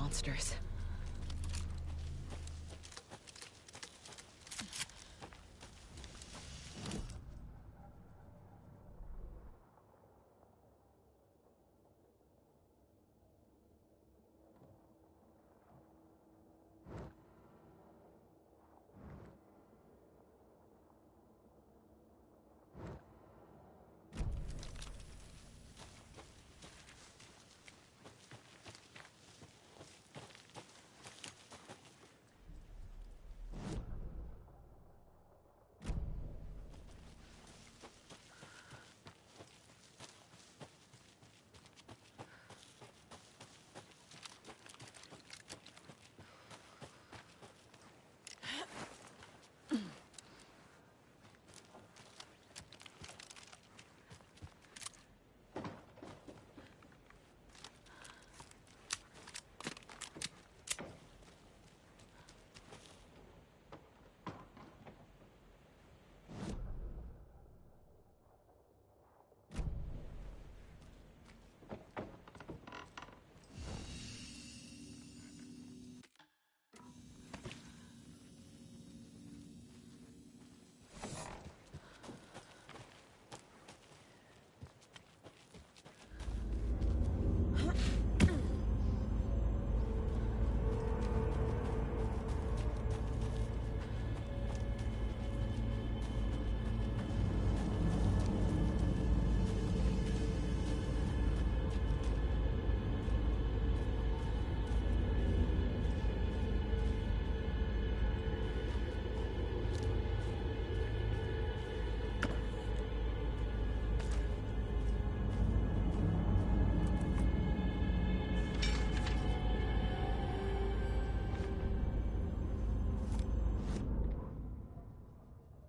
monsters.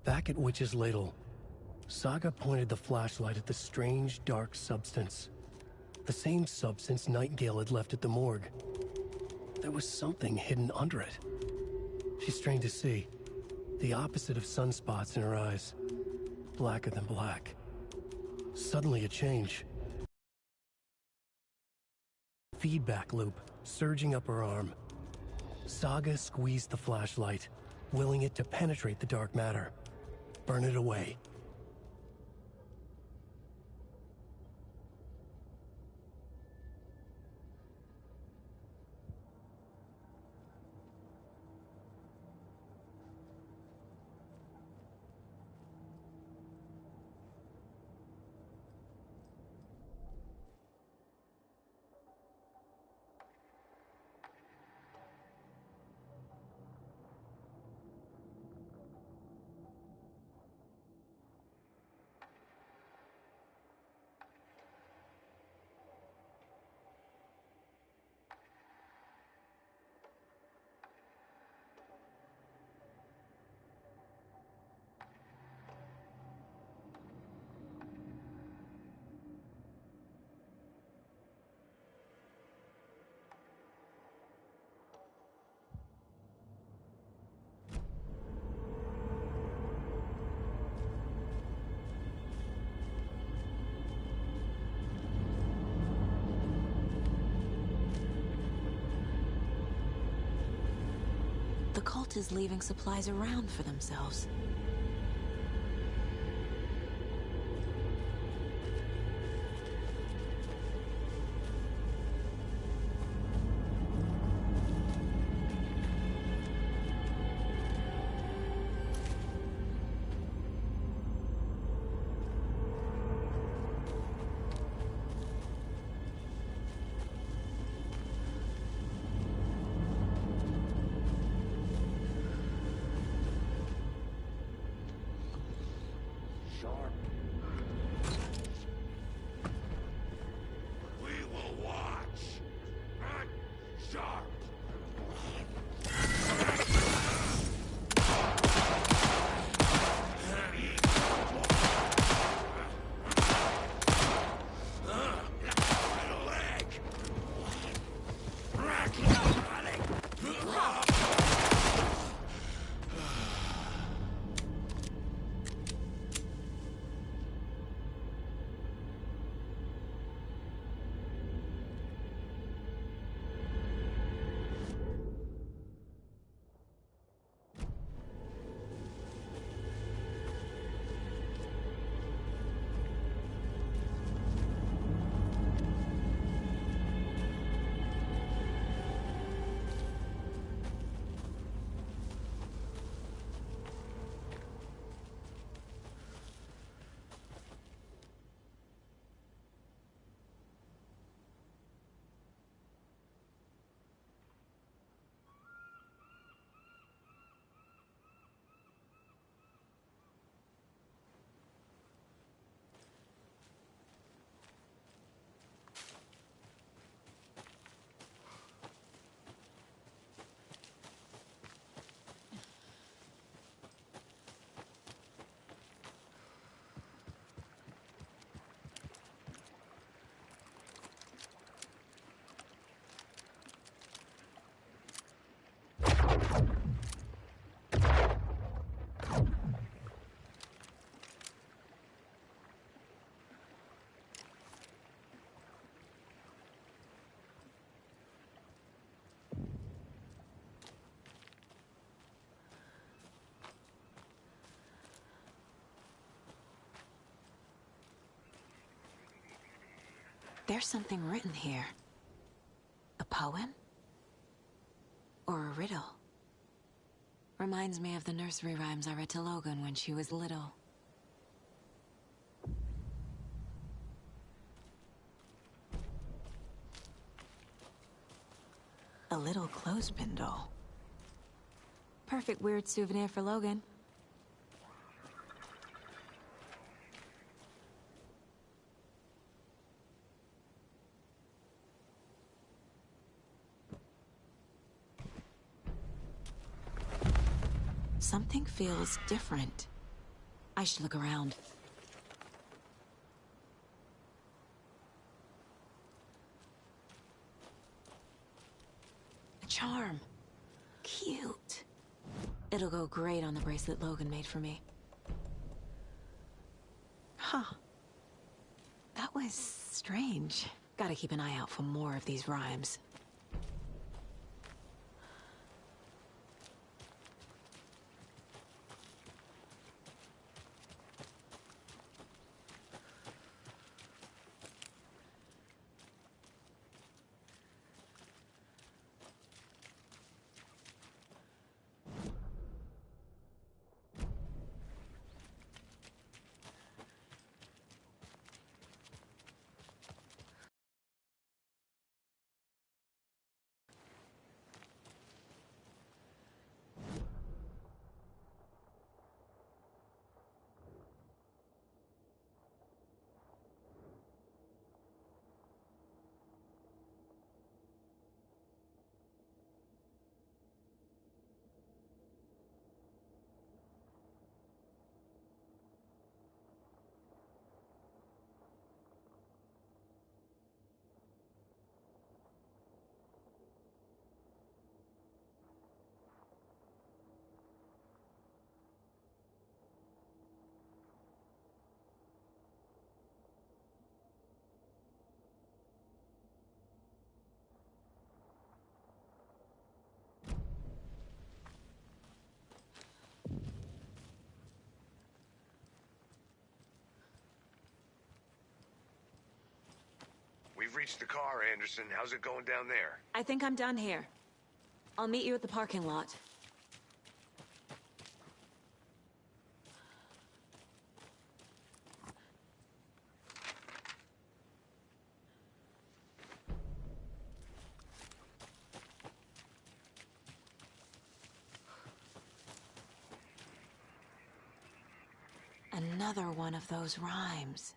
Back at Witch's Ladle, Saga pointed the flashlight at the strange, dark substance. The same substance Nightingale had left at the morgue. There was something hidden under it. She strained to see. The opposite of sunspots in her eyes. Blacker than black. Suddenly a change. Feedback loop surging up her arm. Saga squeezed the flashlight, willing it to penetrate the dark matter. Burn it away. The cult is leaving supplies around for themselves. There's something written here. A poem? Or a riddle? Reminds me of the nursery rhymes I read to Logan when she was little. A little clothespin doll. Perfect weird souvenir for Logan. Something feels different. I should look around. A charm. Cute. It'll go great on the bracelet Logan made for me. Huh. That was strange. Gotta keep an eye out for more of these rhymes. We've reached the car, Anderson. How's it going down there? I think I'm done here. I'll meet you at the parking lot. Another one of those rhymes.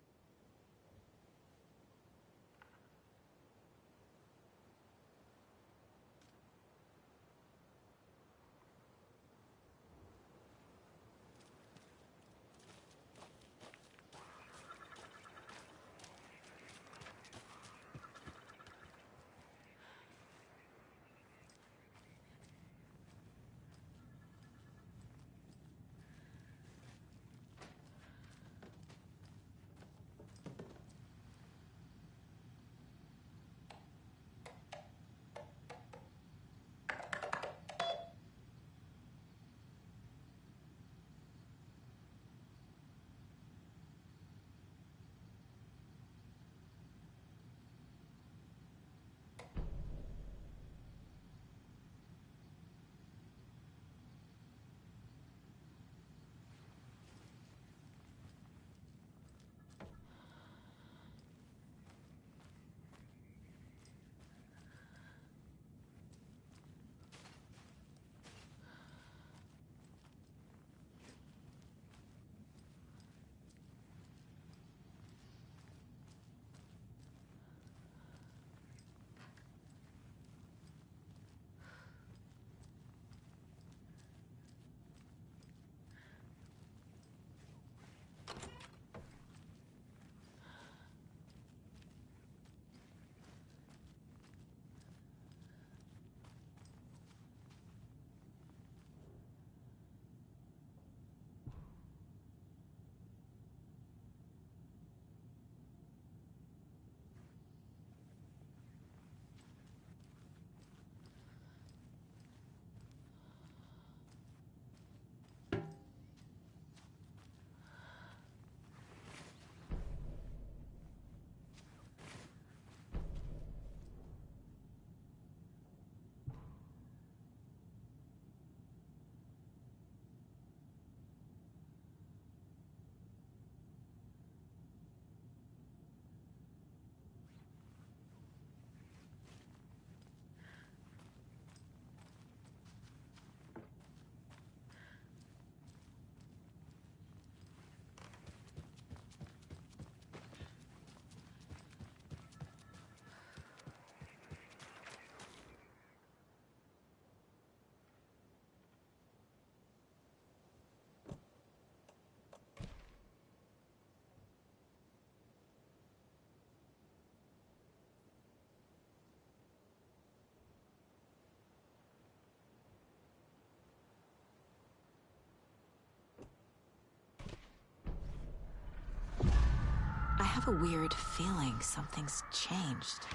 have a weird feeling something's changed.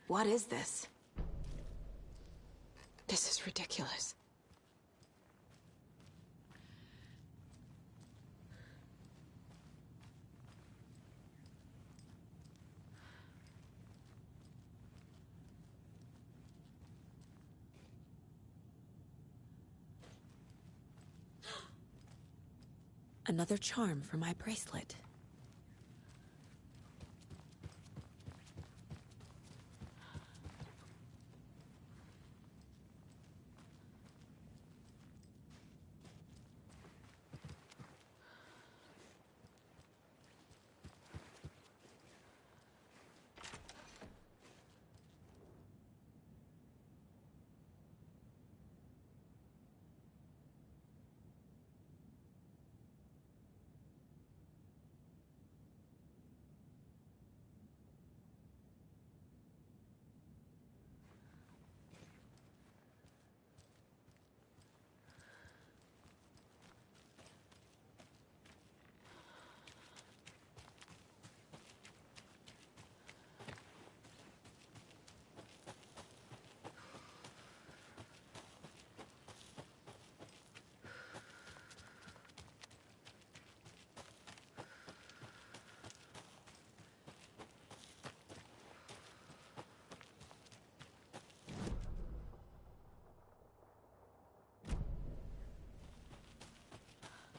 What is this? This is ridiculous. Another charm for my bracelet.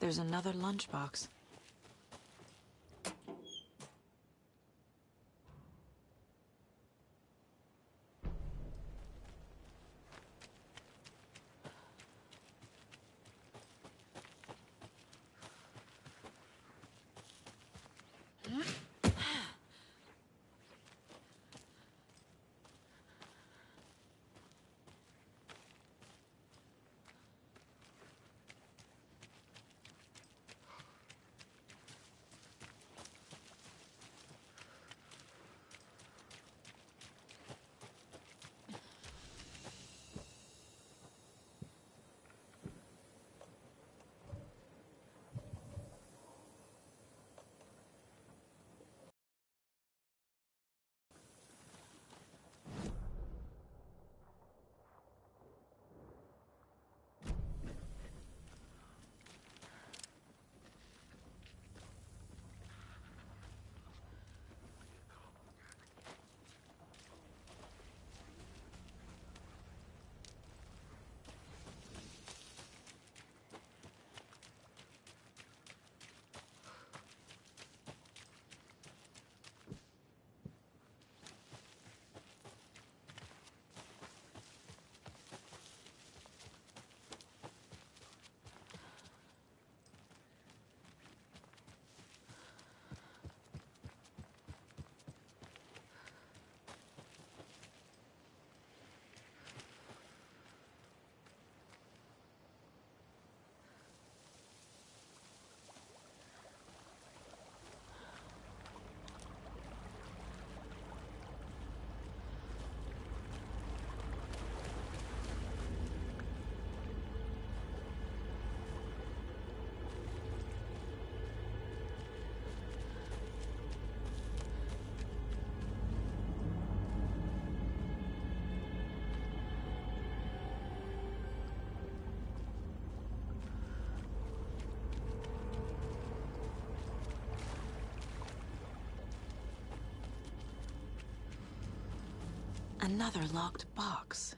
There's another lunchbox. Another locked box.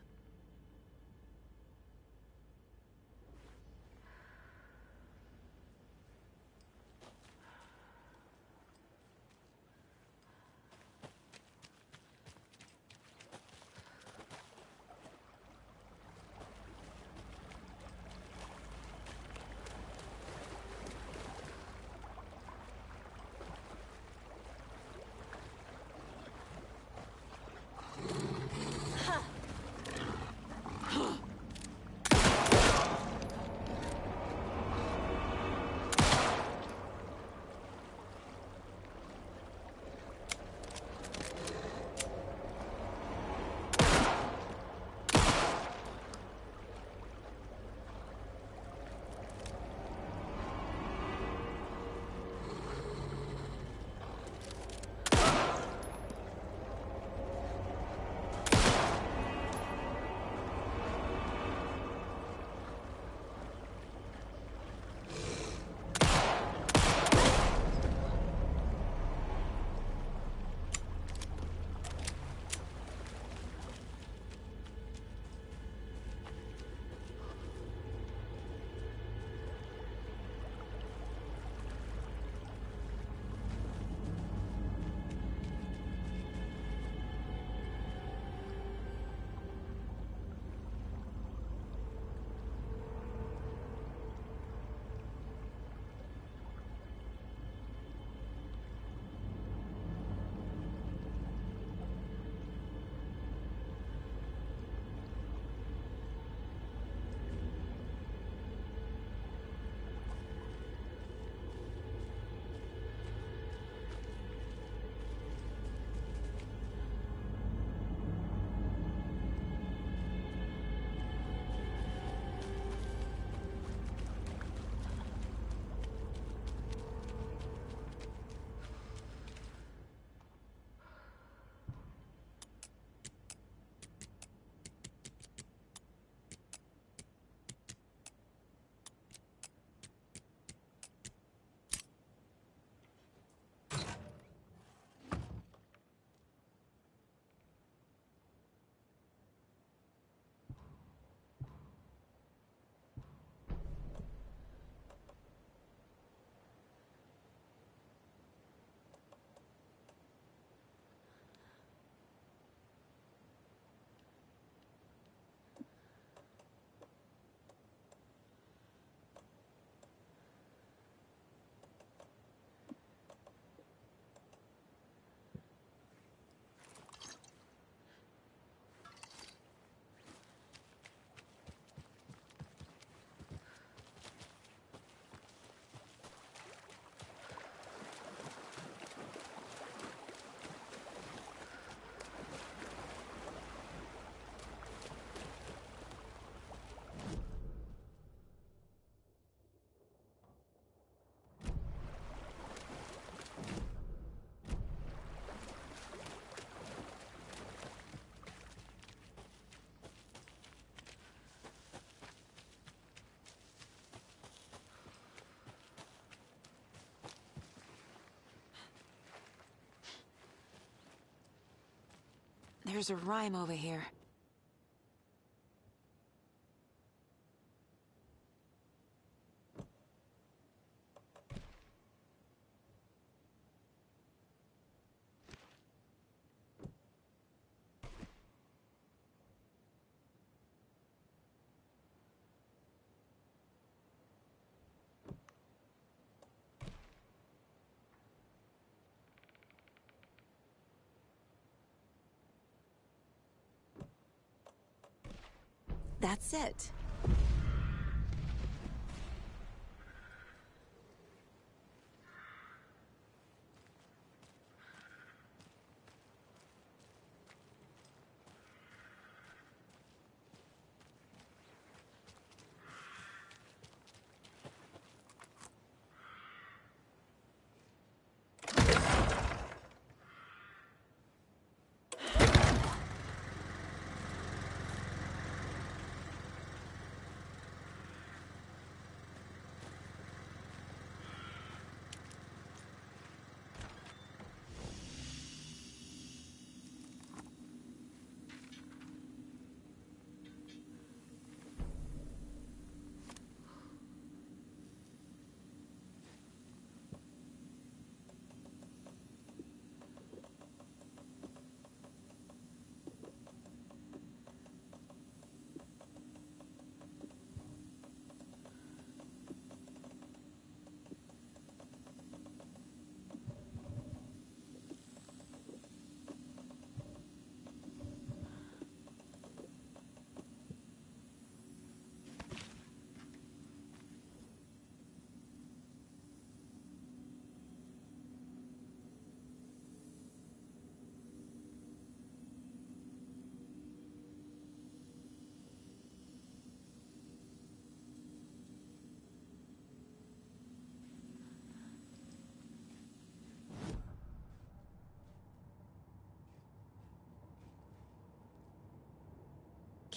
There's a rhyme over here. That's it.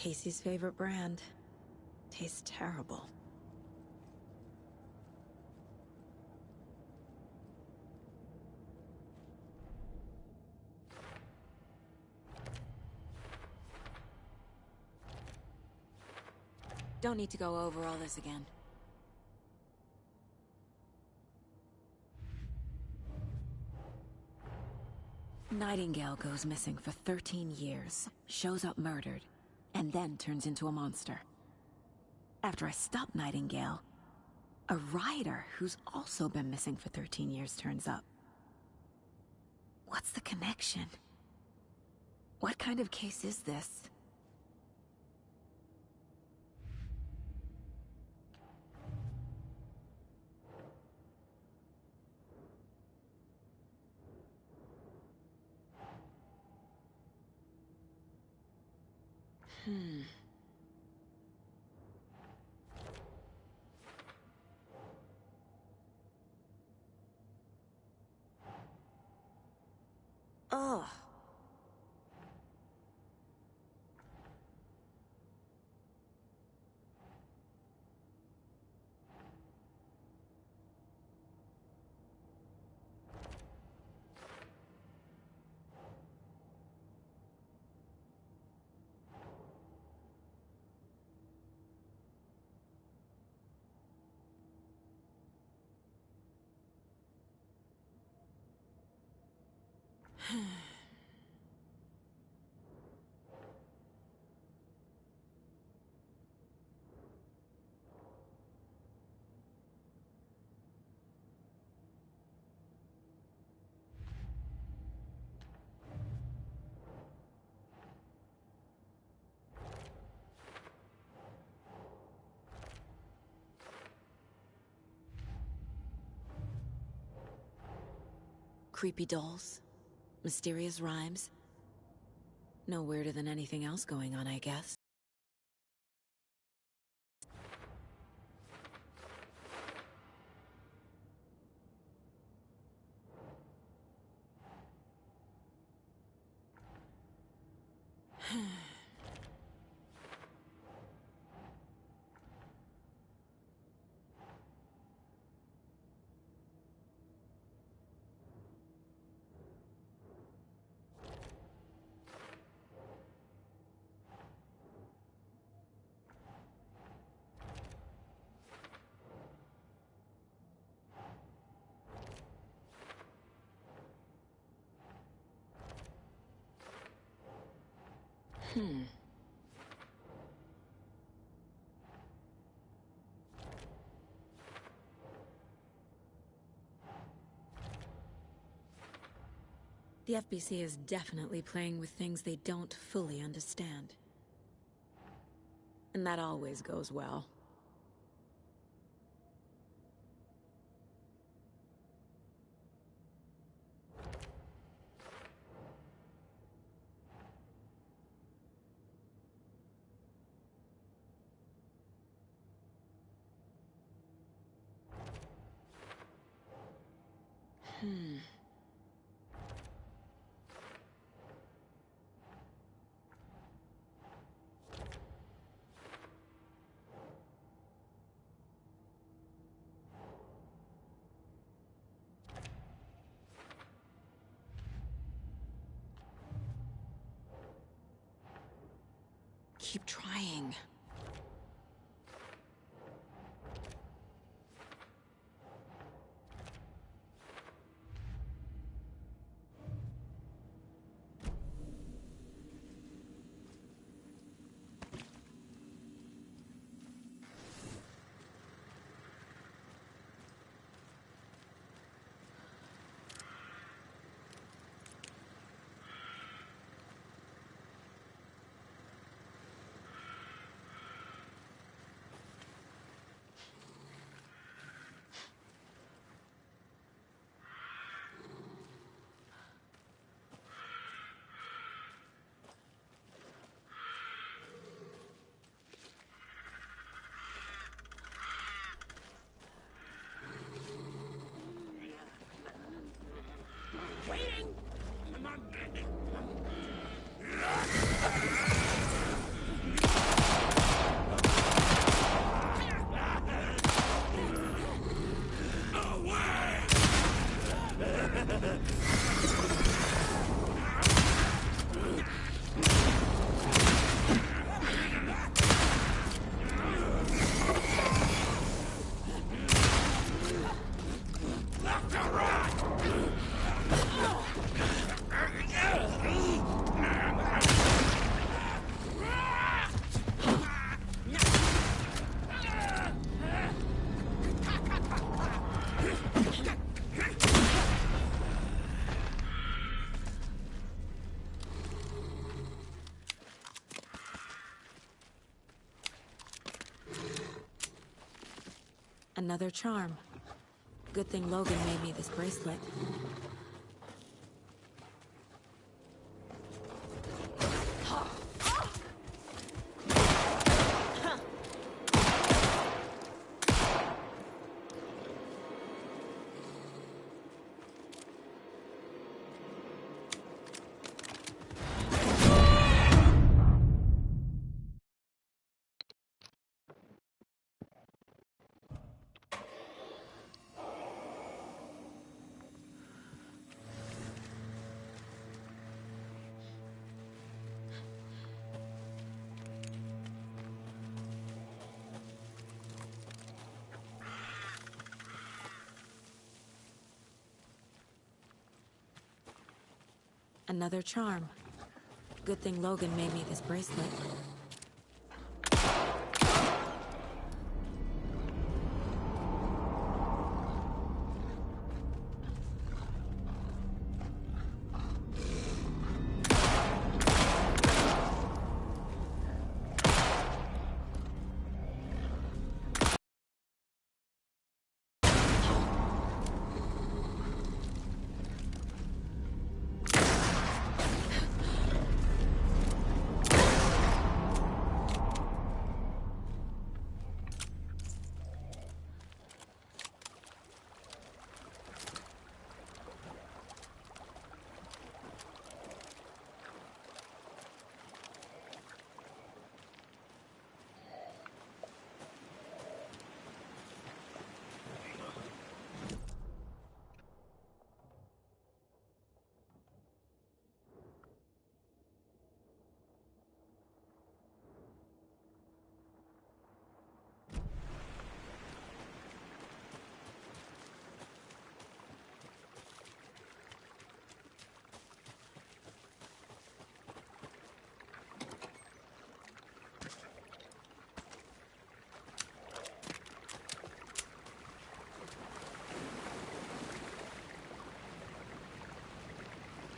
Casey's favorite brand. Tastes terrible. Don't need to go over all this again. Nightingale goes missing for 13 years, shows up murdered, and then turns into a monster. After I stop Nightingale, a rider who's also been missing for 13 years turns up. What's the connection? What kind of case is this? Ugh. Creepy dolls, mysterious rhymes. No weirder than anything else going on, I guess. The FBC is definitely playing with things they don't fully understand. And that always goes well. Keep trying. Another charm. Good thing Logan made me this bracelet. Another charm. Good thing Logan made me this bracelet.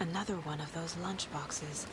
Another one of those lunch boxes.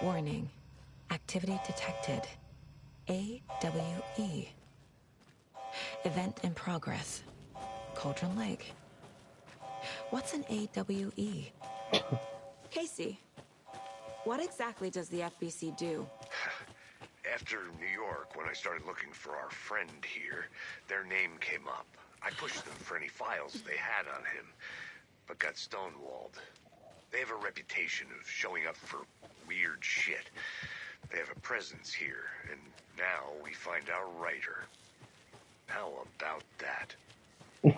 Warning. Activity detected. AWE. Event in progress. Cauldron Lake. What's an AWE? Casey, what exactly does the FBC do? After New York, when I started looking for our friend here, their name came up. I pushed them for any files they had on him, but got stonewalled. They have a reputation of showing up for weird shit. They have a presence here, and now we find our writer. How about that? You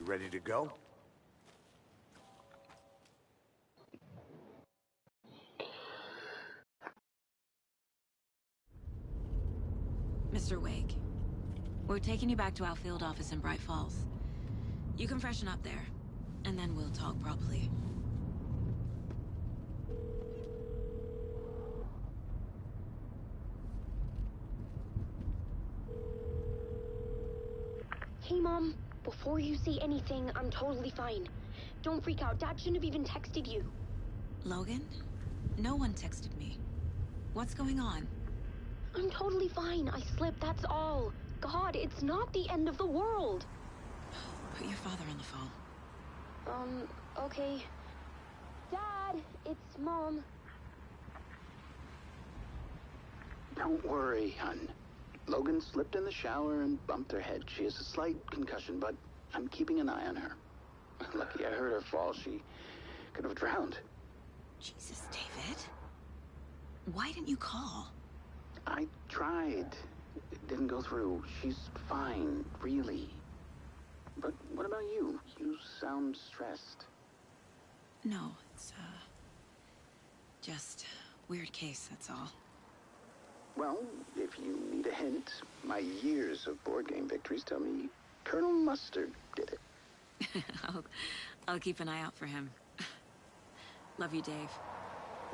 ready to go? Mr. Wake, we're taking you back to our field office in Bright Falls. You can freshen up there, and then we'll talk properly. Hey, Mom. Before you say anything, I'm totally fine. Don't freak out. Dad shouldn't have even texted you. Logan? No one texted me. What's going on? I'm totally fine. I slipped, that's all. God, it's not the end of the world. Put your father on the phone. Okay. Dad, it's Mom. Don't worry, hon. Logan slipped in the shower and bumped her head. She has a slight concussion, but I'm keeping an eye on her. Lucky I heard her fall. She could have drowned. Jesus, David. Why didn't you call? I tried. It didn't go through. She's fine, really. But what about you? You sound stressed. No, it's, just weird case, that's all. Well, if you need a hint, my years of board game victories tell me Colonel Mustard did it. I'll keep an eye out for him. Love you, Dave.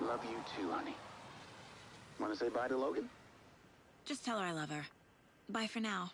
Love you too, honey. Want to say bye to Logan? Just tell her I love her. Bye for now.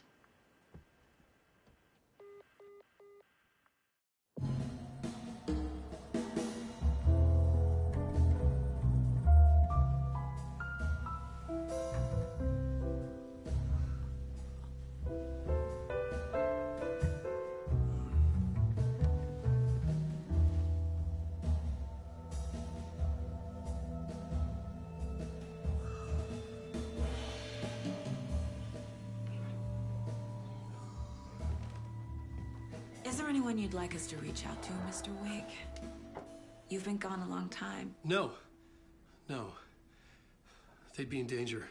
Is there anyone you'd like us to reach out to, Mr. Wake? You've been gone a long time. No. No. They'd be in danger.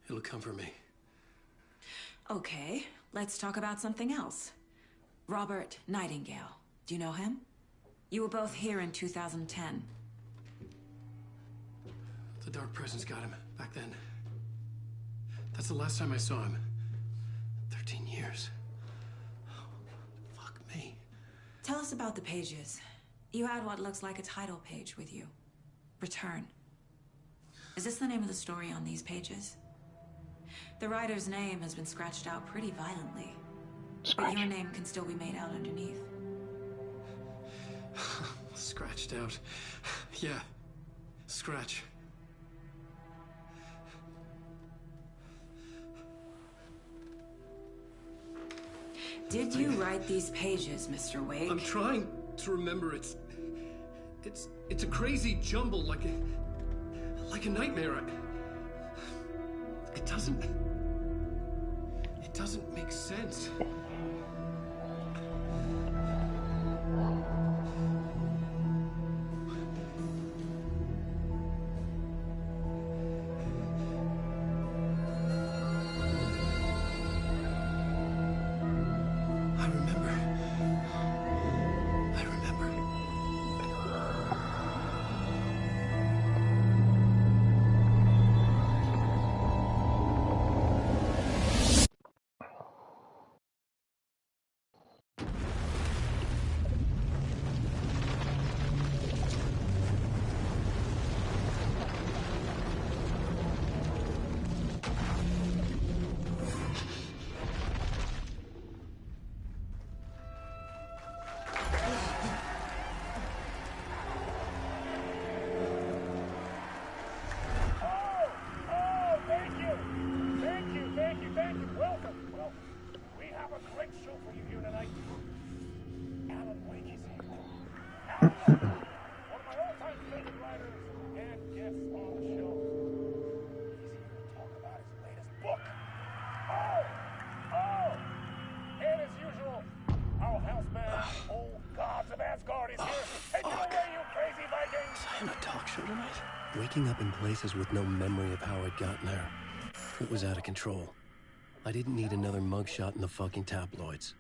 It'll come for me. Okay, let's talk about something else. Robert Nightingale. Do you know him? You were both here in 2010. The Dark Presence got him back then. That's the last time I saw him. 13 years. Oh, fuck me. Tell us about the pages. You had what looks like a title page with you. Return. Is this the name of the story on these pages? The writer's name has been scratched out pretty violently. But your name can still be made out underneath. Scratched out. Yeah. Scratch. Did you write these pages, Mr. Wake? I'm trying to remember. It's a crazy jumble, like a nightmare. It doesn't make sense. Waking up in places with no memory of how I'd gotten there. It was out of control. I didn't need another mugshot in the fucking tabloids.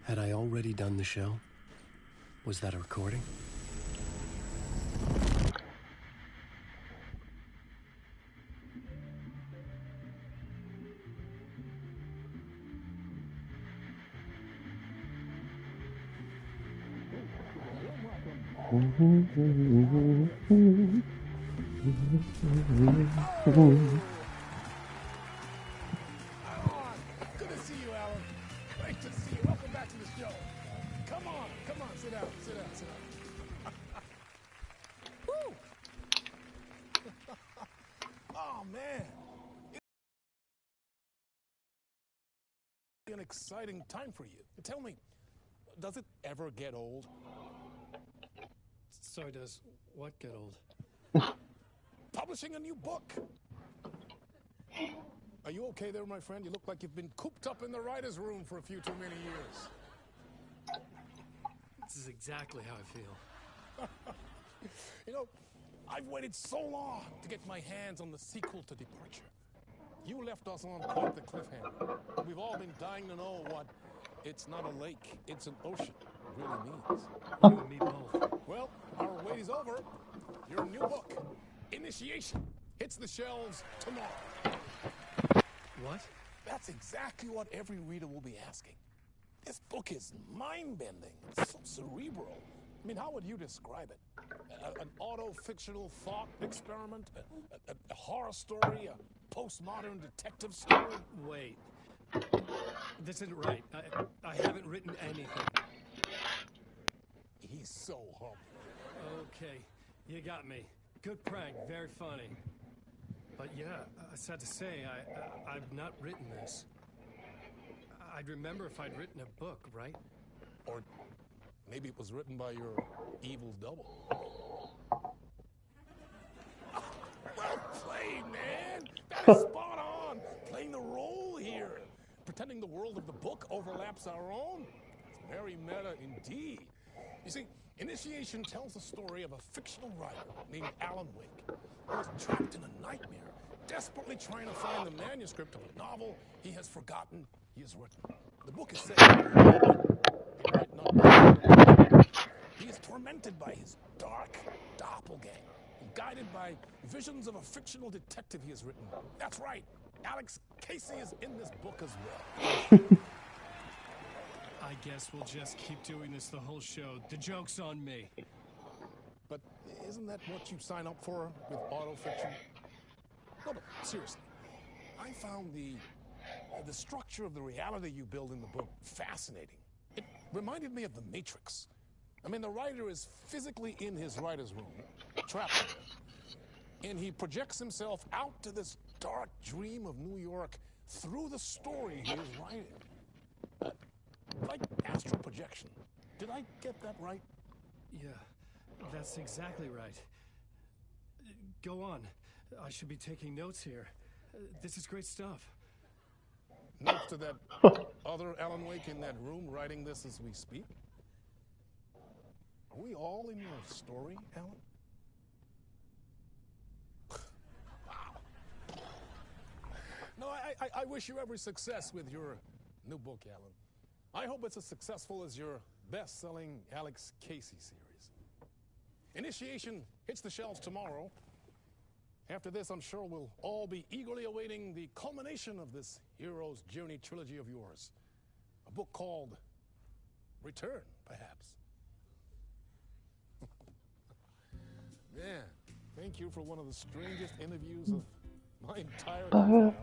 Had I already done the show? Was that a recording? Good to see you, Alan. Great to see you. Welcome back to the show. Come on, sit down, sit down. Woo! Oh, man. It's an exciting time for you. Tell me, does it ever get old? So does what get old? Publishing a new book. Are you okay there, my friend? You look like you've been cooped up in the writer's room for a few too many years. This is exactly how I feel. You know, I've waited so long to get my hands on the sequel to Departure. You left us on quite the cliffhanger. We've all been dying to know what "it's not a lake, it's an ocean" really means. You and me both. Well, our wait is over. Your new book, Initiation, hits the shelves tomorrow. What? That's exactly what every reader will be asking. This book is mind-bending. It's so cerebral. I mean, how would you describe it? An auto-fictional thought experiment? A horror story? A postmodern detective story? Wait. This isn't right. I haven't written anything. He's so humble. Okay, you got me. Good prank, very funny. But yeah, sad to say, I've not written this. I'd remember if I'd written a book, right? Or maybe it was written by your evil double. Well played, man! That is spot on! Playing the role here. pretending the world of the book overlaps our own? It's very meta indeed. You see, Initiation tells the story of a fictional writer named Alan Wake, who is trapped in a nightmare, desperately trying to find the manuscript of a novel he has forgotten he has written. The book is set he is tormented by his dark doppelganger, guided by visions of a fictional detective he has written. That's right, Alex Casey is in this book as well. I guess we'll just keep doing this the whole show. The joke's on me. But isn't that what you sign up for with autofiction? No, but seriously, I found the structure of the reality you build in the book fascinating. It reminded me of The Matrix. I mean, the writer is physically in his writer's room, trapped in it, and he projects himself out to this dark dream of New York through the story he is writing. Like astral projection. Did I get that right? Yeah, that's exactly right. Go on. I should be taking notes here. This is great stuff. Notes to that other Alan Wake in that room writing this as we speak? Are we all in your story, Alan? Wow. No, I wish you every success with your new book, Alan. I hope it's as successful as your best-selling Alex Casey series. Initiation hits the shelves tomorrow. After this, I'm sure we'll all be eagerly awaiting the culmination of this Hero's Journey trilogy of yours. A book called Return, perhaps. Man, thank you for one of the strangest interviews of my entire life.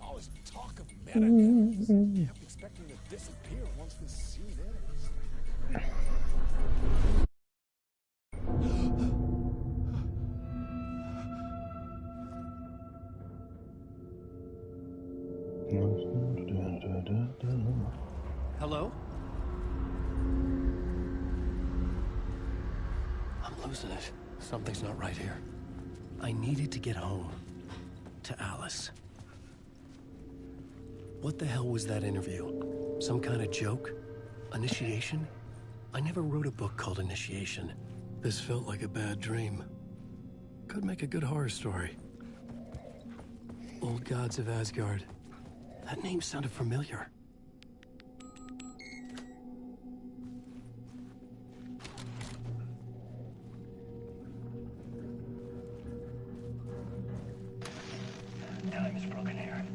All this talk of meta kept expecting to disappear once this scene ends. Hello? I'm losing it. Something's not right here. I needed to get home. To Alice. What the hell was that interview? Some kind of joke? Initiation? I never wrote a book called Initiation. This felt like a bad dream. Could make a good horror story. Old Gods of Asgard. That name sounded familiar. Time is broken here.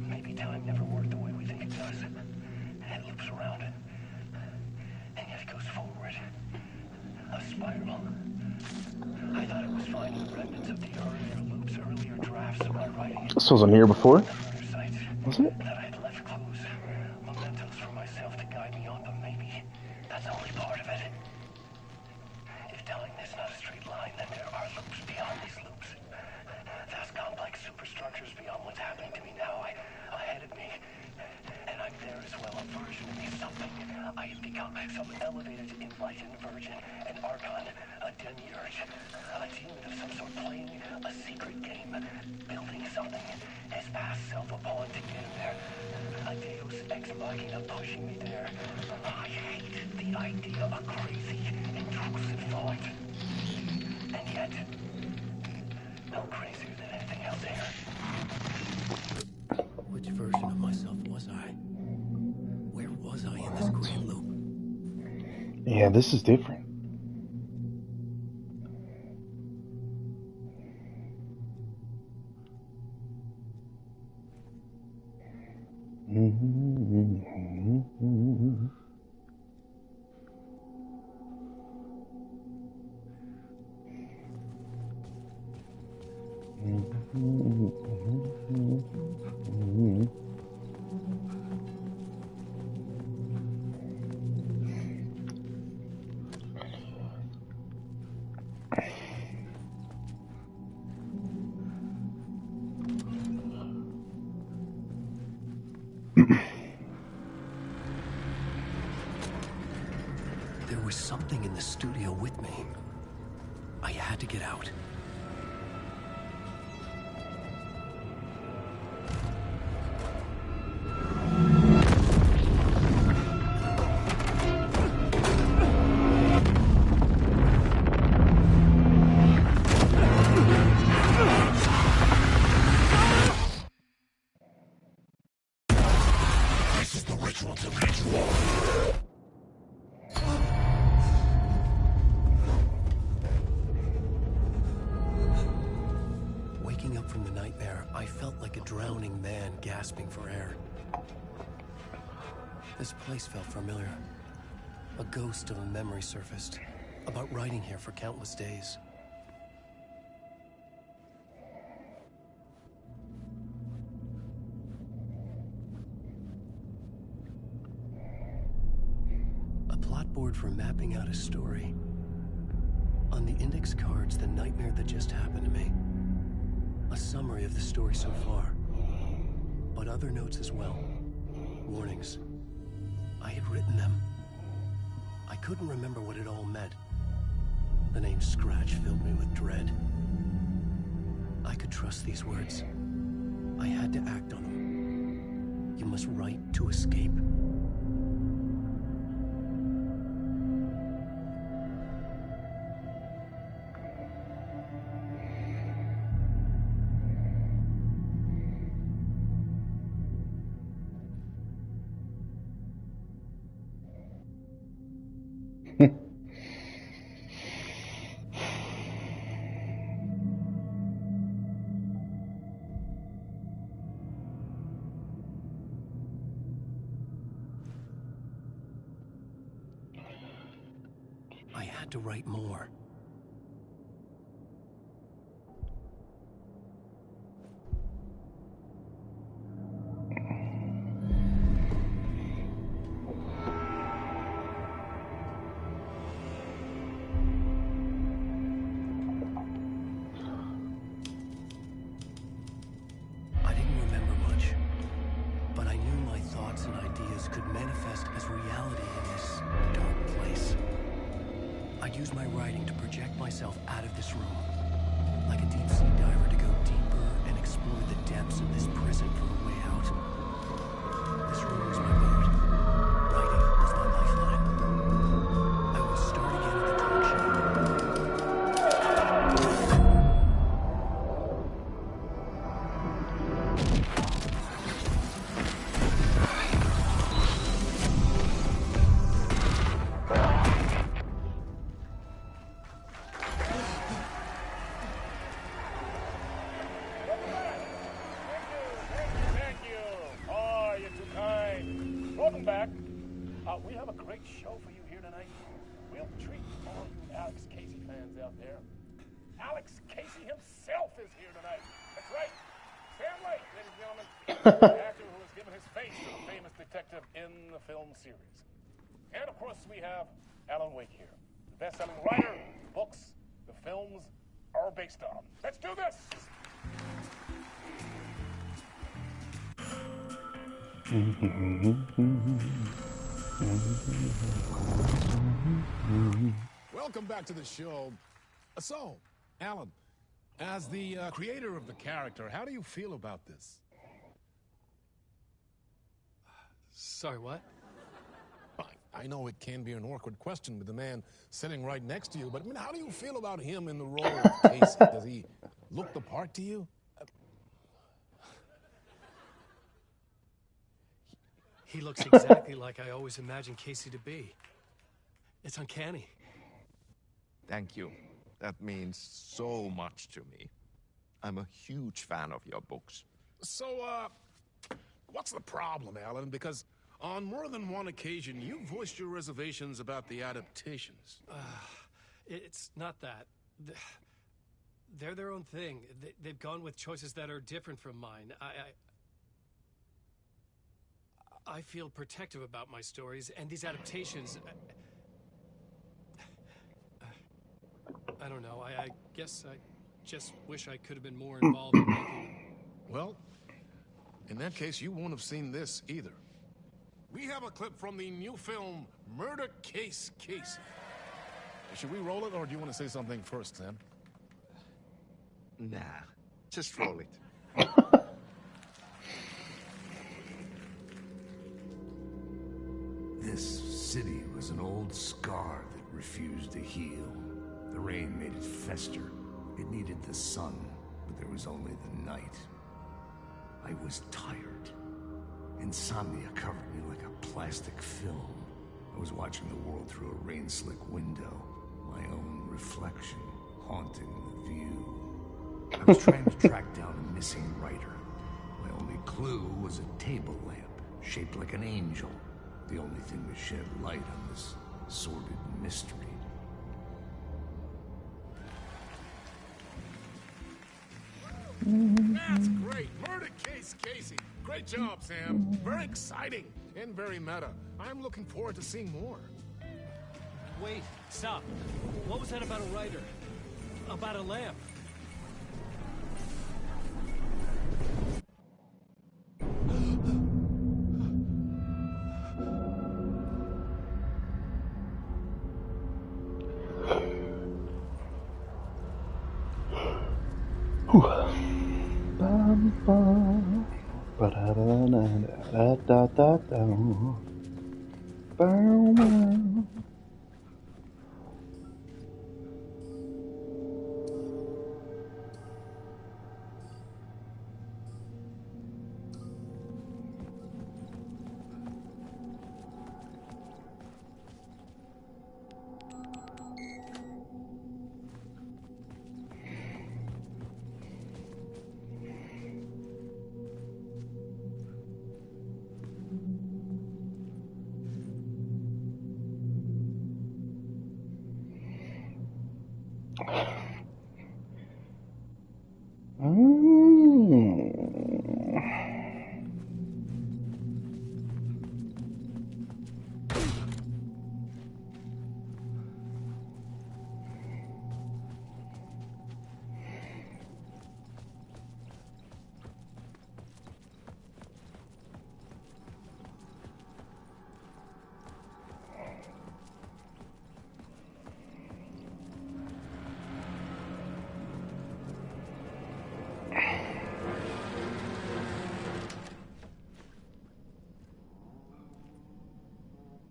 Maybe time never worked the way we think it does. It loops around, and yet it goes forward. A spiral. I thought it was finding remnants of the earlier loops, earlier drafts of my writing. This wasn't here before, was it? That I had left clues, mementos for myself to guide me on, but maybe that's only part of it. If time is not a straight line, then there are loops beyond these loops. Vast complex superstructures beyond what's happening to me now, ahead of me. And I'm there as well, a version of me, something. I have become some elevated, enlightened virgin, an archon, a demiurge, a demon of some sort, playing a secret game, building something, his past self a pawn to get him there. A deus ex machina pushing me there. I hate the idea of crazy, intrusive thought. And yet, no crazier than anything else here. Which version of myself was I? Where was I in this grand loop? Yeah, this is different. There was something in the studio with me. I had to get out. gasping for air. This place felt familiar. A ghost of a memory surfaced, about riding here for countless days. A plot board for mapping out a story. On the index cards, the nightmare that just happened to me. A summary of the story so far. But other notes as well. Warnings. I had written them. I couldn't remember what it all meant. The name Scratch filled me with dread. I could trust these words. I had to act on them. You must write to escape. I had to write more. I didn't remember much, but I knew my thoughts and ideas could manifest as reality in this dark place. I'd use my writing to project myself out of this room, like a deep-sea diver to go deeper and explore the depths of this prison for a way out. This room was my boat. Writing was my lifeline. I would start again at the talk show. Welcome back. We have a great show for you here tonight. We'll treat all you Alex Casey fans out there. Alex Casey himself is here tonight. That's right. Sam Lake, ladies and gentlemen, the actor who has given his face to the famous detective in the film series. And of course, we have Alan Wake here, the best-selling writer, books the films are based on. Let's do this. Welcome back to the show. So, Alan, as the creator of the character, how do you feel about this? Sorry, what? I know it can be an awkward question with the man sitting right next to you, but I mean, how do you feel about him in the role of Casey? Does he look the part to you? He looks exactly like I always imagined Casey to be. It's uncanny. Thank you. That means so much to me. I'm a huge fan of your books. So, what's the problem, Alan? Because on more than one occasion, you voiced your reservations about the adaptations. It's not that. They're their own thing. They've gone with choices that are different from mine. I feel protective about my stories, and these adaptations... I don't know. I guess I just wish I could have been more involved in making them. Well, in that case, you won't have seen this either. We have a clip from the new film, Murder Case Casey. Should we roll it, or do you want to say something first, Sam? Nah, just roll it. This city was an old scar that refused to heal. The rain made it fester. It needed the sun, but there was only the night. I was tired. Insomnia covered me like a plastic film. I was watching the world through a rain-slick window, my own reflection haunting the view. I was trying to track down a missing writer. My only clue was a table lamp, shaped like an angel. The only thing to shed light on this sordid mystery. That's great. Murder case, Casey. Great job, Sam. Very exciting and very meta. I'm looking forward to seeing more. Wait, stop. What was that about a writer? About a lamp?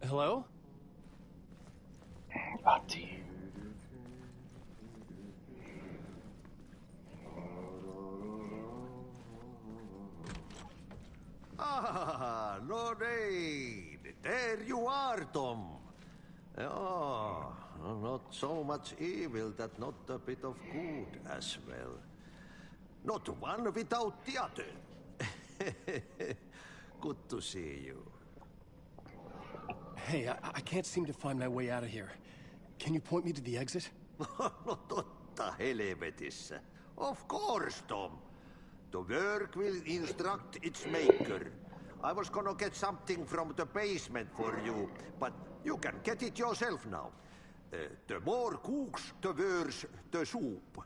Hello? Ati. Ah, no need. There you are, Tom. Oh, not so much evil that not a bit of good as well. Not one without the other. Good to see you. Hey, I can't seem to find my way out of here. Can you point me to the exit? No totta helvetissä. Of course, Tom. The work will instruct its maker. I was gonna get something from the basement for you, but you can get it yourself now. The more cooks, the worse the soup.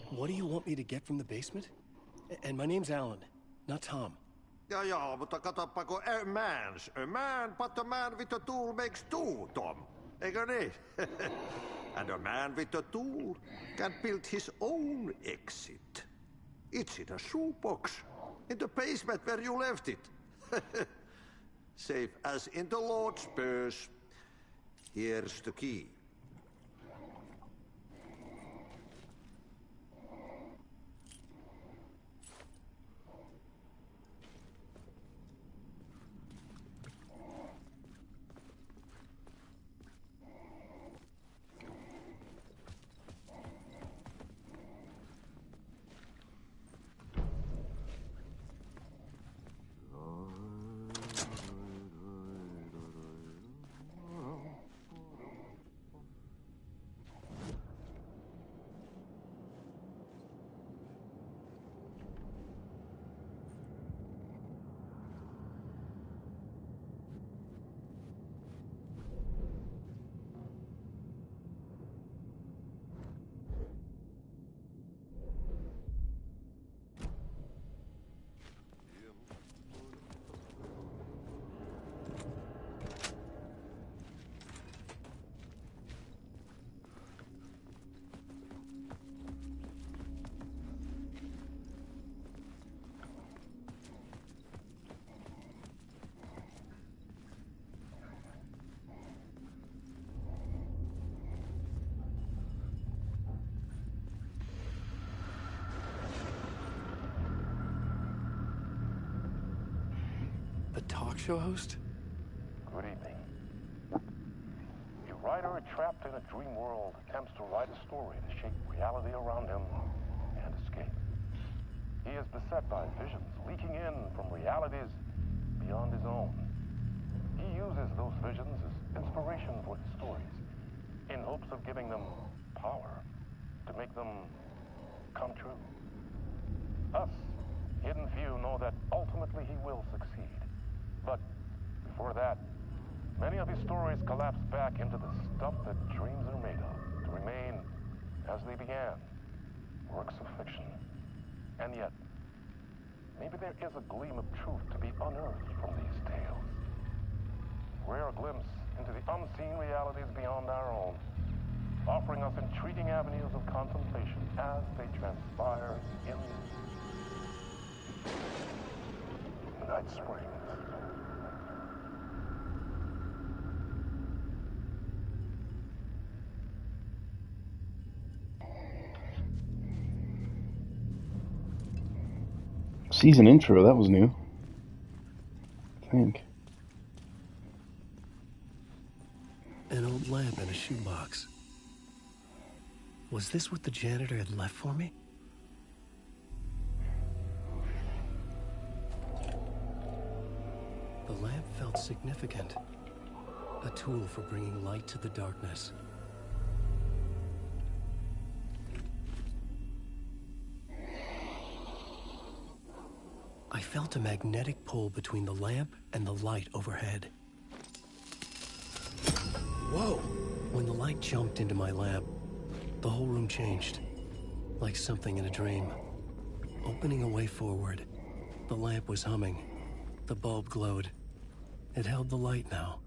What do you want me to get from the basement? And my name's Alan, not Tom. Ja, mutta katoppa kun a man, but a man with a tool makes two, Tom. Eikö niin? And a man with a tool can build his own exit. It's in a shoebox, in the basement where you left it. Safe as in the Lord's purse. Here's the key. The talk show host? Good evening. You writer trapped in a dream world attempts to write a story to shape reality around him and escape. He is beset by visions leaking in from realities beyond his own. He uses those visions as inspiration for his stories, in hopes of giving them power, to make them come true. Us, Hidden Few, know that ultimately he will succeed. But before that, many of his stories collapse back into the stuff that dreams are made of, to remain as they began, works of fiction. And yet, maybe there is a gleam of truth to be unearthed from these tales. Rare glimpse into the unseen realities beyond our own, offering us intriguing avenues of contemplation as they transpire in Night Springs. Season intro, that was new. I think. An old lamp in a shoebox. Was this what the janitor had left for me? The lamp felt significant. A tool for bringing light to the darkness. I felt a magnetic pull between the lamp and the light overhead. Whoa! When the light jumped into my lamp, the whole room changed, like something in a dream. Opening a way forward, the lamp was humming. The bulb glowed. It held the light now.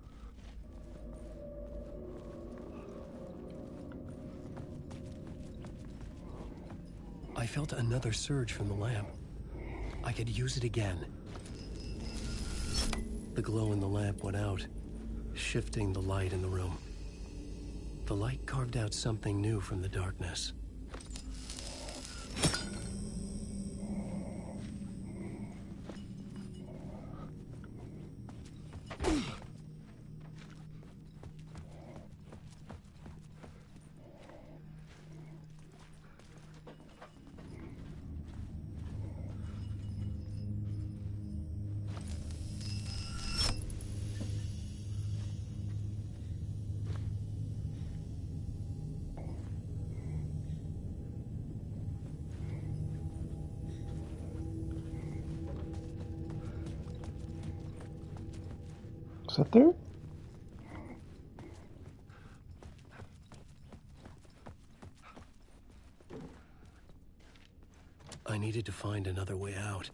I felt another surge from the lamp. I could use it again. The glow in the lamp went out, shifting the light in the room. The light carved out something new from the darkness. Is that there? I needed to find another way out.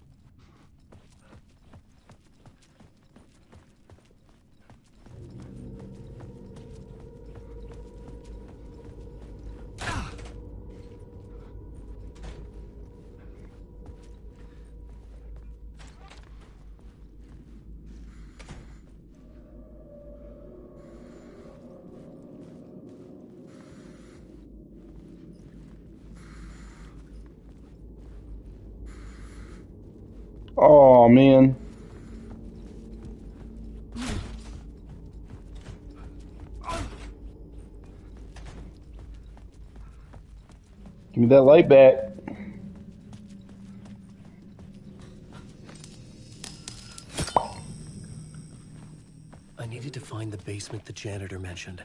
Oh man. Give me that light back. I needed to find the basement the janitor mentioned.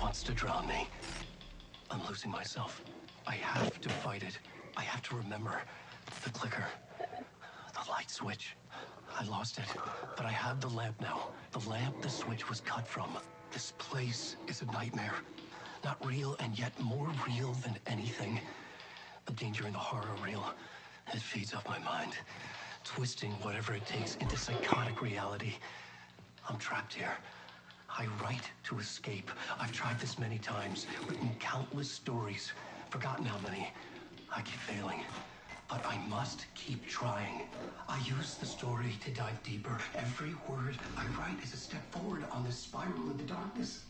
Wants to drown me. I'm losing myself. I have to fight it. I have to remember. The clicker. The light switch. I lost it. But I have the lamp now. The lamp the switch was cut from. This place is a nightmare. Not real, and yet more real than anything. The danger and the horror real. It feeds off my mind. Twisting whatever it takes into psychotic reality. I'm trapped here. I write to escape. I've tried this many times, written countless stories, Forgotten how many. I keep failing. But I must keep trying. I use the story to dive deeper. Every word I write is a step forward on this spiral in the darkness.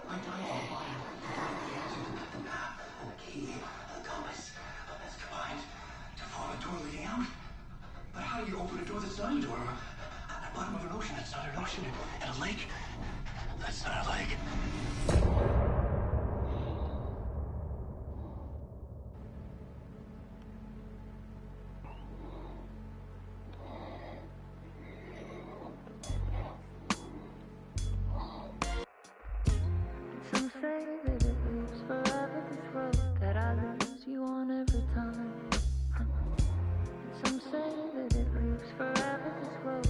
I dive on the Bible to find the answer to the map, and the key, and the compass. That's combined to form a door leading out. But how do you open a door that's not a door? At the bottom of an ocean that's not an ocean. And a lake that's not a lake. Some say that it lives forever, this road that I lose you on every time. Some say that it lives forever, this road.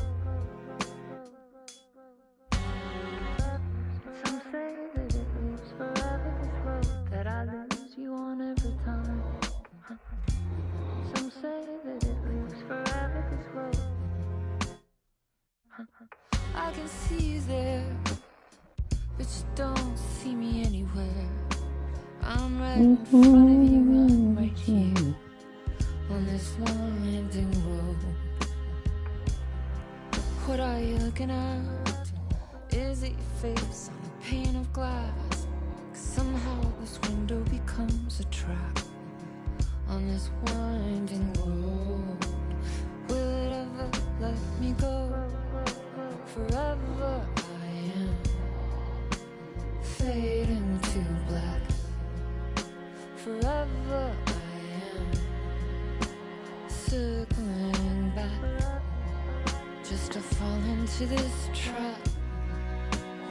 Some say that it lives forever, this road that I lose you on every time. Some say that it lives forever, this road. I can see you there, but you don't see me anywhere. I'm right in front of you, I'm right here on this winding road. What are you looking at? Is it your face on a pane of glass? 'Cause somehow this window becomes a trap on this winding road. Will it ever let me go? Forever I am fading to black. Forever I am circling back, just to fall into this trap,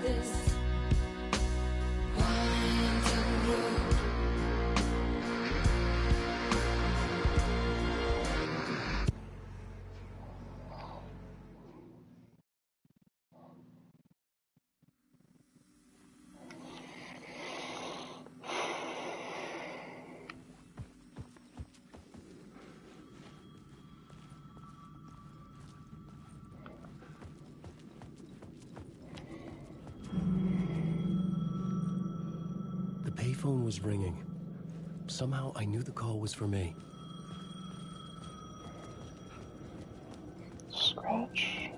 this winding road. The payphone was ringing. Somehow I knew the call was for me. Scratch.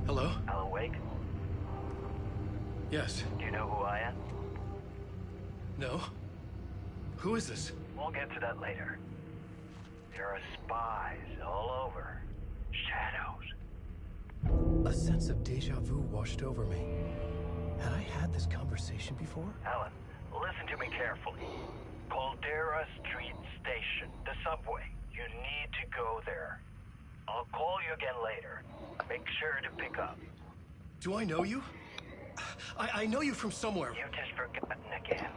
Hello? Alan Wake? Yes. Do you know who I am? No? Who is this? We'll get to that later. There are spies all over. Shadows. A sense of deja vu washed over me. Had I had this conversation before? Alan, listen to me carefully. Caldera Street Station, the subway. You need to go there. I'll call you again later. Make sure to pick up. Do I know you? I know you from somewhere. You've just forgotten again.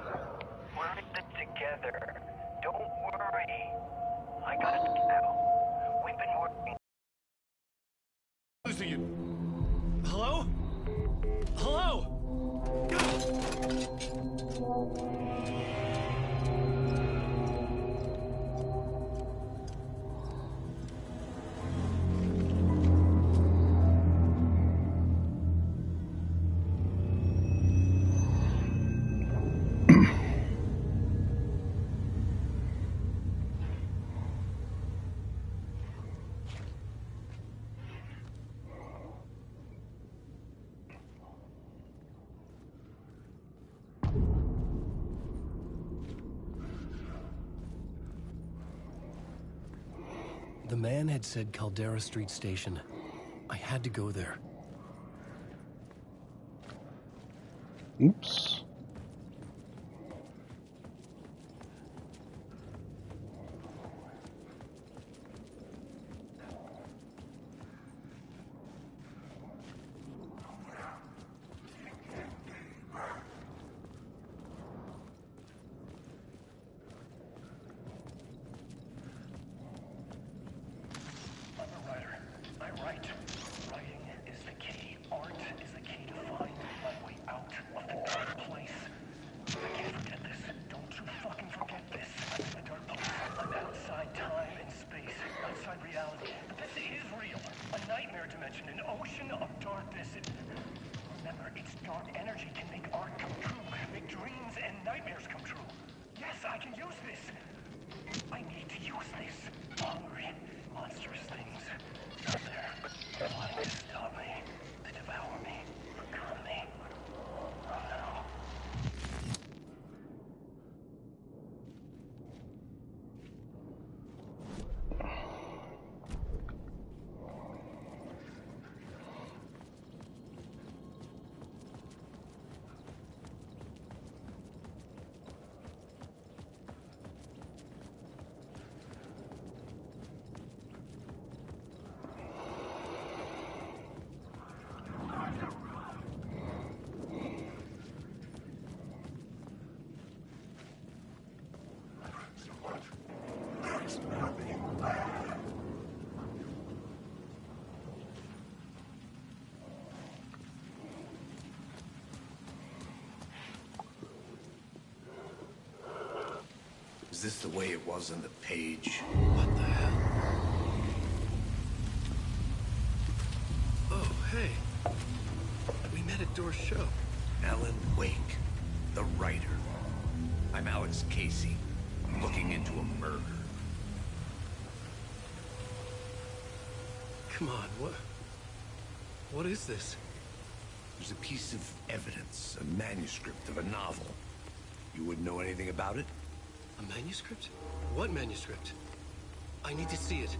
We're in this together. Don't worry. I got it now. We've been working. Losing you. Hello? Hello? The man had said Caldera Street Station. I had to go there. Oops. Writing is the key. Art is the key to find my way out of the dark place. dark energy can make art come true, make dreams and nightmares come true. Yes, I can use this. I need to use this. Hungry, monstrous things out there, wanting to stop me, to devour me, become me. Oh no. Is this the way it was on the page? What the hell? Oh, hey. We met at Door's show. Alan Wake, the writer. I'm Alex Casey. I'm looking into a murder. Come on, what is this? There's a piece of evidence, a manuscript of a novel. You wouldn't know anything about it? A manuscript? What manuscript? I need to see it.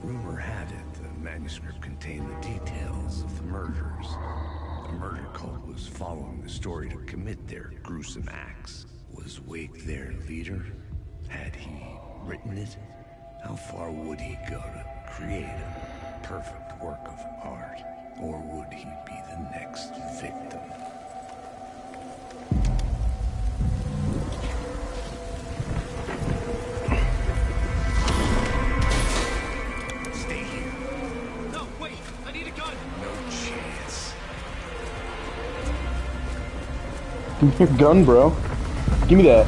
Rumor had it the manuscript contained the details of the murders. A murder cult was following the story to commit their gruesome acts. Was Wake their leader? Had he written it? How far would he go to create a perfect work of art? Or would he be the next victim? Stay here. No, wait! I need a gun! No chance. Give me your gun, bro. Give me that.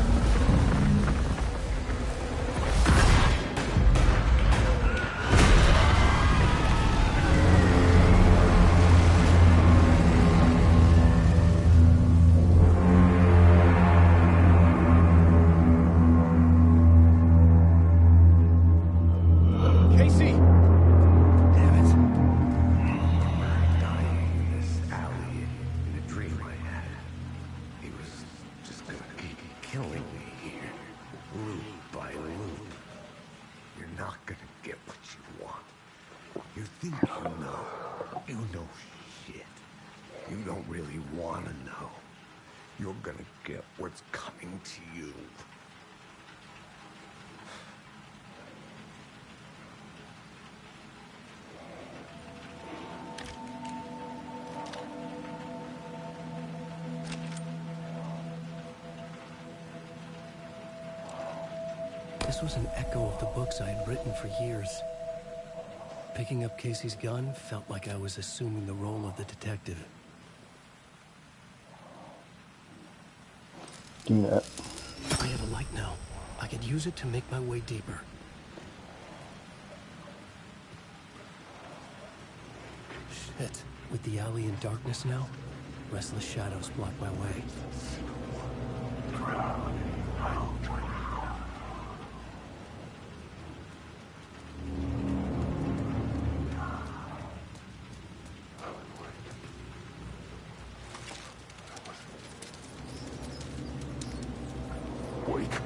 Casey! Damn it. Dying in this alley in a dream I had. He was just gonna keep killing me here. Loop by loop. You're not gonna get what you want. You think you know. You know shit. You don't really wanna know. You're gonna get what's coming to you. This was an echo of the books I had written for years. Picking up Casey's gun felt like I was assuming the role of the detective. Give me that. I have a light now. I could use it to make my way deeper. Shit. With the alley in darkness now, restless shadows block my way. Wake.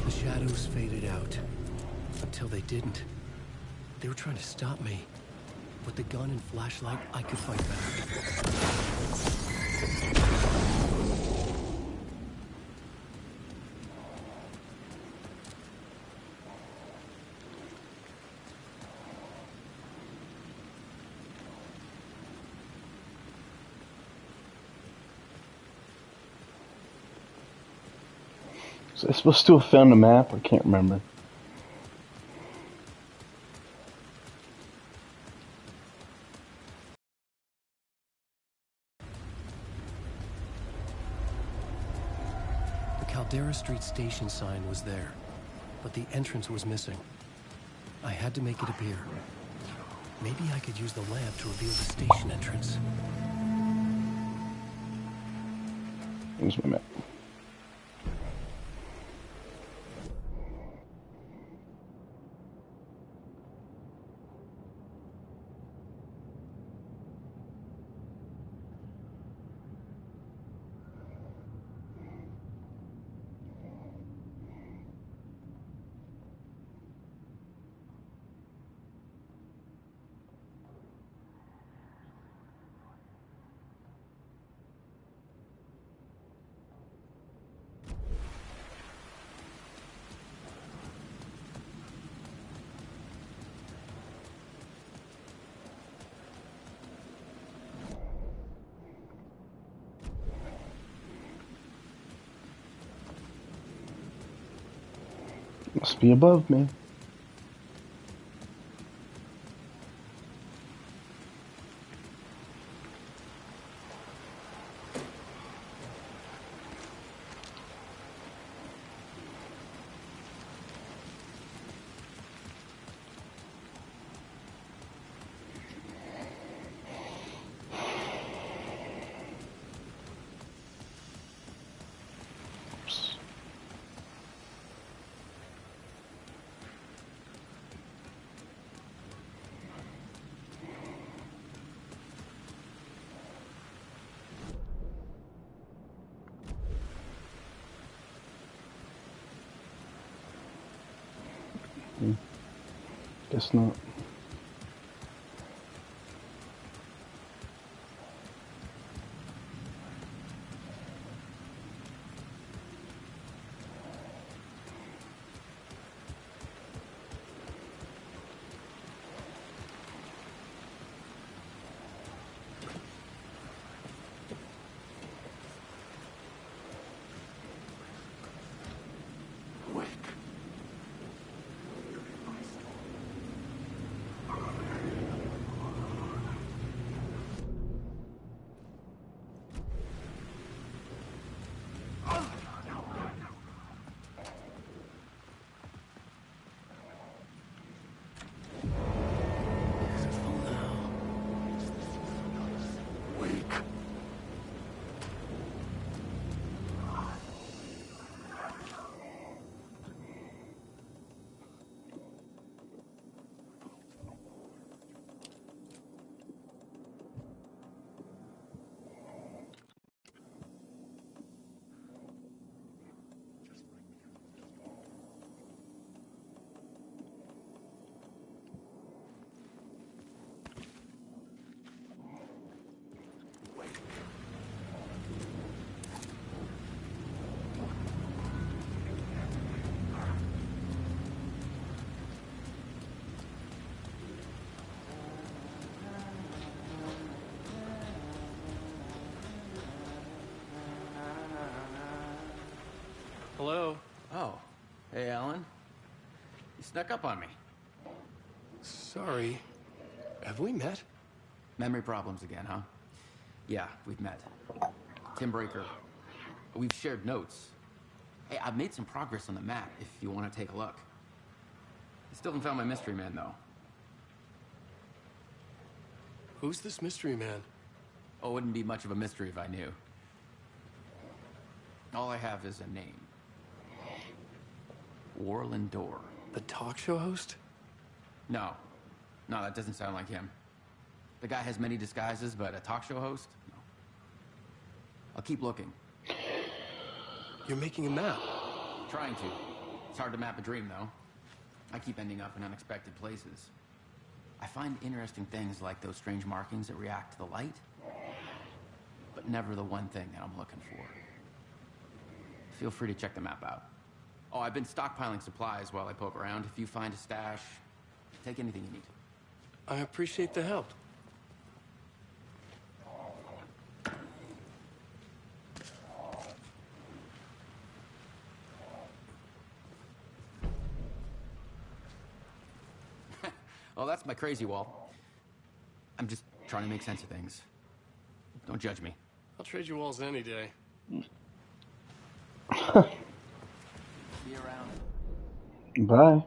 The shadows faded out. Until they didn't. They were trying to stop me. With the gun and flashlight, I could fight back. Was I supposed to have found a map? I can't remember. Caldera Street station sign was there, but the entrance was missing. I had to make it appear. Maybe I could use the lamp to reveal the station entrance. Where's my map? Must be above me. Guess not. Hello? Oh. Hey, Alan. You snuck up on me. Sorry. Have we met? Memory problems again, huh? Yeah, we've met. Tim Breaker. We've shared notes. Hey, I've made some progress on the map if you want to take a look. I still haven't found my mystery man, though. Who's this mystery man? Oh, it wouldn't be much of a mystery if I knew. All I have is a name. Warlin Door. The talk show host? No. No, that doesn't sound like him. The guy has many disguises, but a talk show host? No. I'll keep looking. You're making a map. Trying to. It's hard to map a dream, though. I keep ending up in unexpected places. I find interesting things like those strange markings that react to the light, but never the one thing that I'm looking for. Feel free to check the map out. Oh, I've been stockpiling supplies while I poke around. If you find a stash, take anything you need. I appreciate the help. Well, that's my crazy wall. I'm just trying to make sense of things. Don't judge me. I'll trade you walls any day. Bye.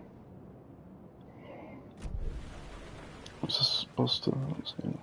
What's this supposed to say?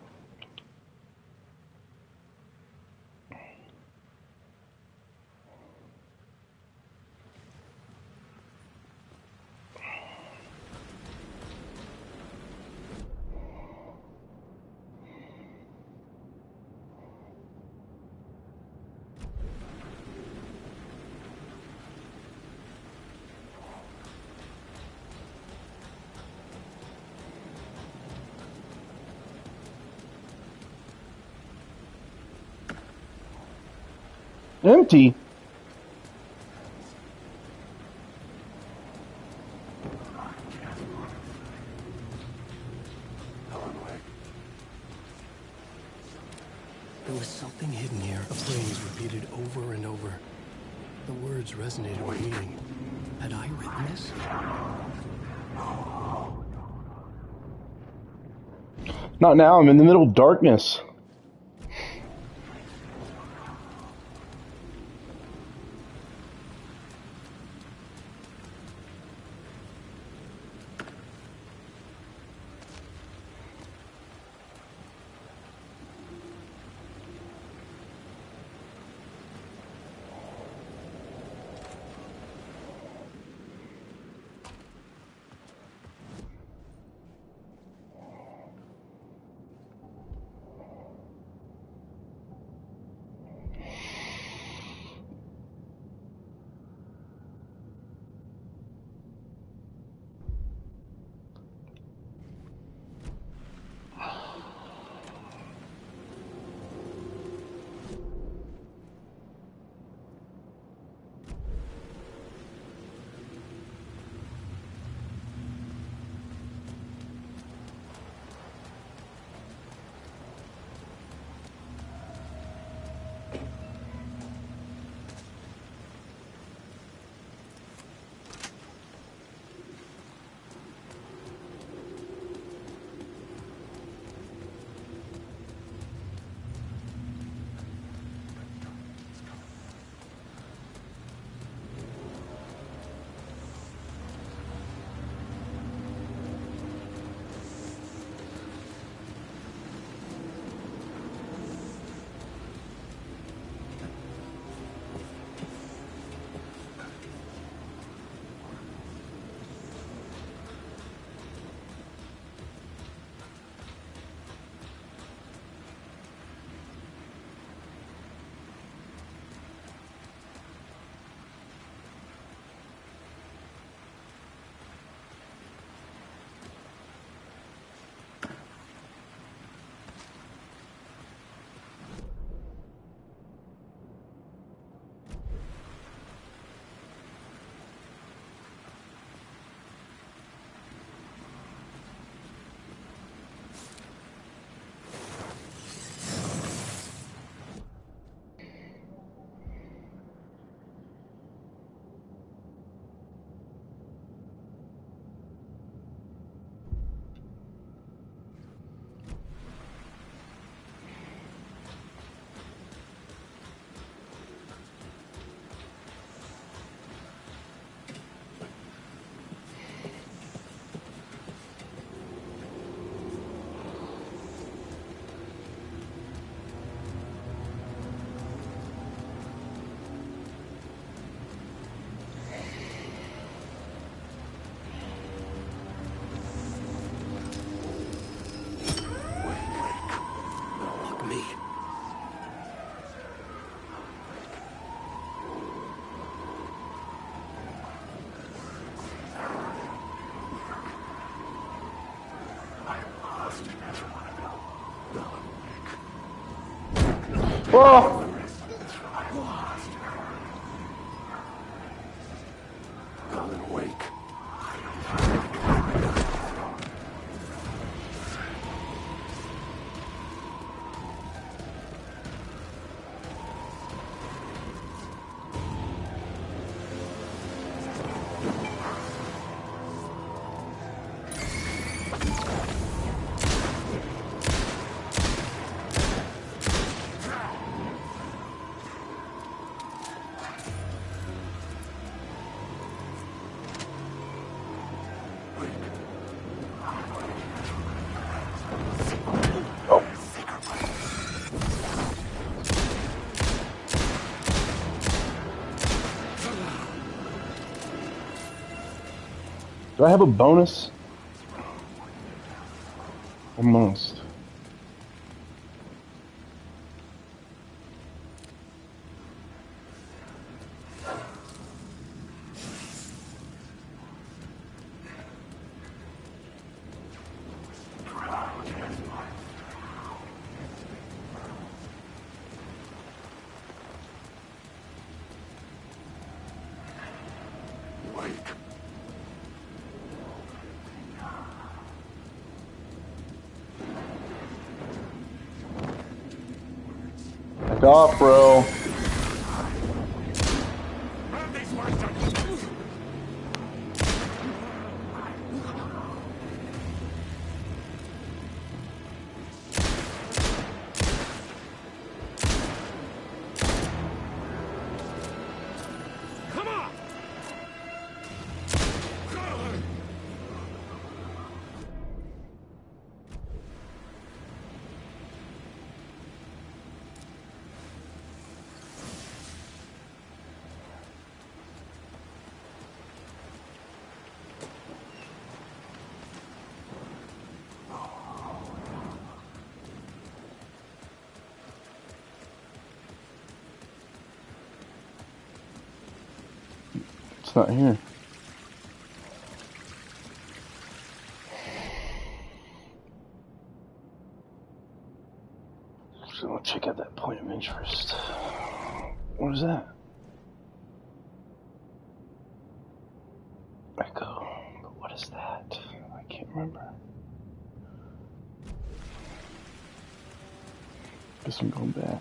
Empty. There was something hidden here, a phrase repeated over and over. The words resonated with meaning. Had I written this? Not now, I'm in the middle of darkness. Oh! Alan Wake. Do I have a bonus? Almost. Back off, bro. Come on! It's not here. So let's check out that point of interest. What is that? Echo. But what is that? I can't remember. Guess I'm going back.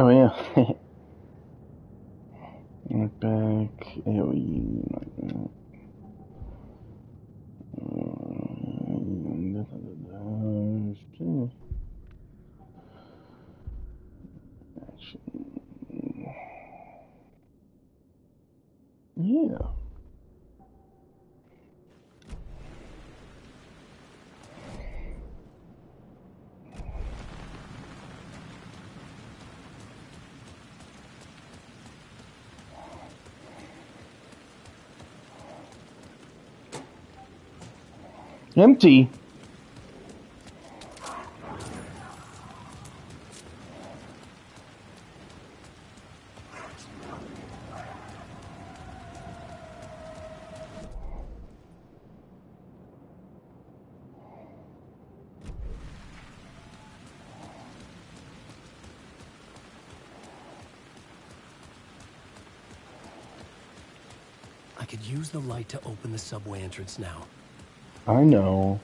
Oh yeah. Look back. AOE like that. Action. Yeah. Empty. I could use the light to open the subway entrance now. I know.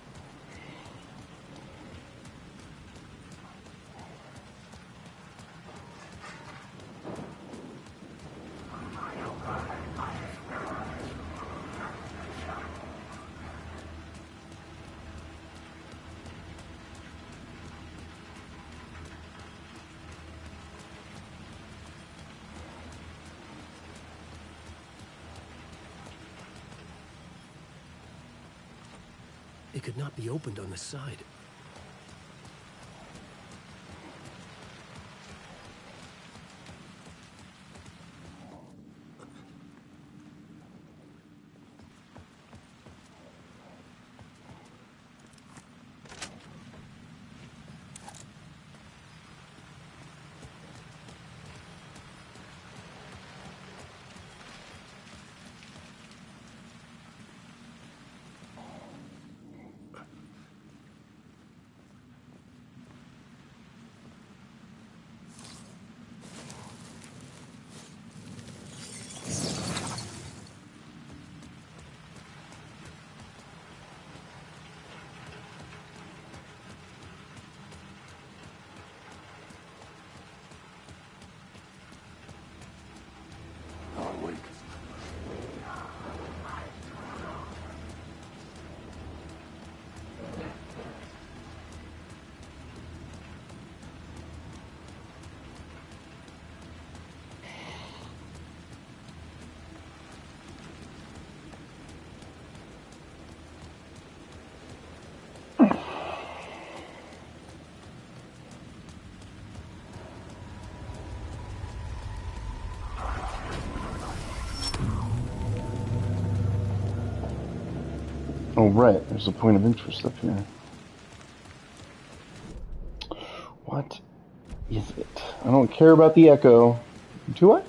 It could not be opened on the side. Oh, right. There's a point of interest up here. What is it? I don't care about the echo. Do I?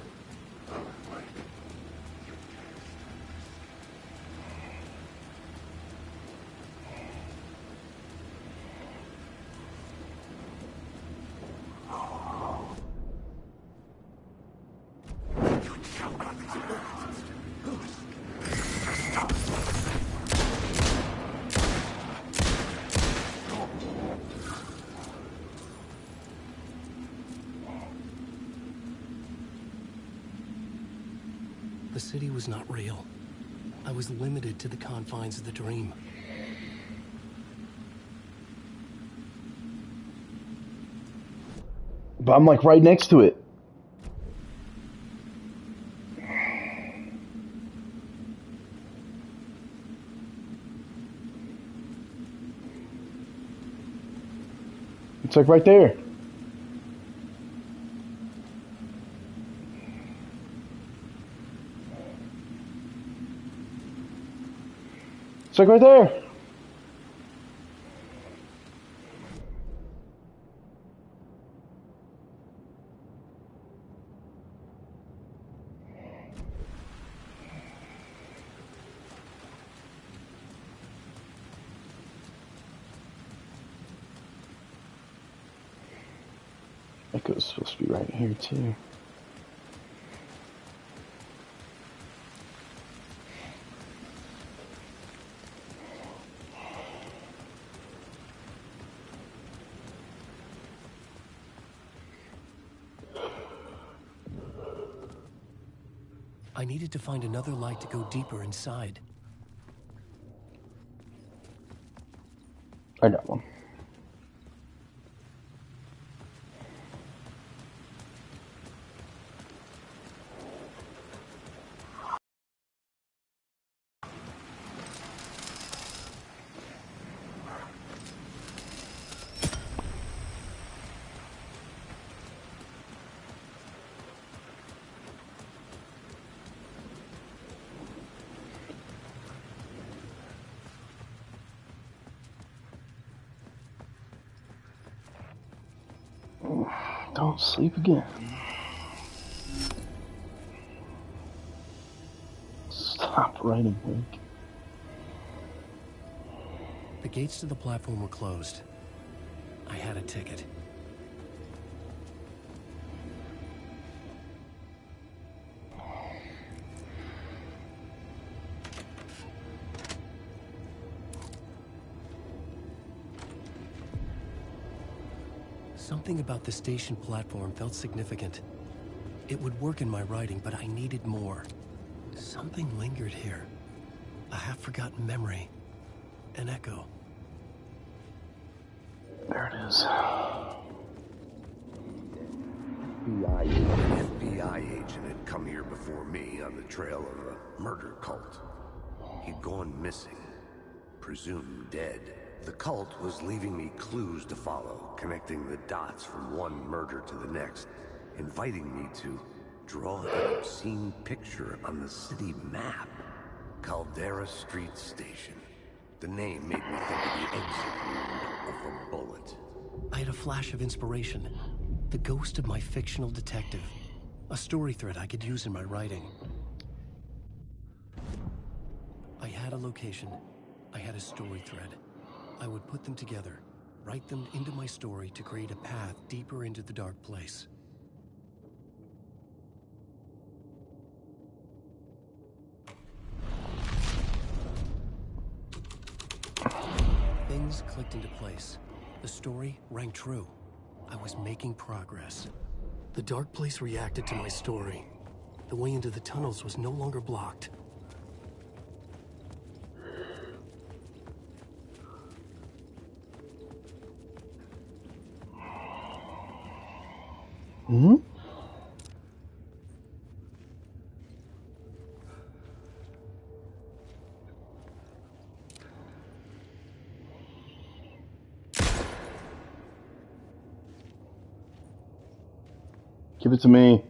The city was not real. I was limited to the confines of the dream. But I'm like right next to it. It's like right there. It's like right there. Echo's supposed to be right here too. I needed to find another light to go deeper inside. I got one. Don't sleep again. Stop right awake. The gates to the platform were closed. I had a ticket. Something about the station platform felt significant. It would work in my writing, but I needed more. Something lingered here. A half-forgotten memory. An echo. There it is. An FBI agent had come here before me on the trail of a murder cult. He'd gone missing, presumed dead. The cult was leaving me clues to follow, connecting the dots from one murder to the next, inviting me to draw an obscene picture on the city map. Caldera Street Station. The name made me think of the exit wound of a bullet. I had a flash of inspiration. The ghost of my fictional detective. A story thread I could use in my writing. I had a location. I had a story thread. I would put them together, write them into my story to create a path deeper into the dark place. Things clicked into place. The story rang true. I was making progress. The dark place reacted to my story. The way into the tunnels was no longer blocked. Hmm? Give it to me.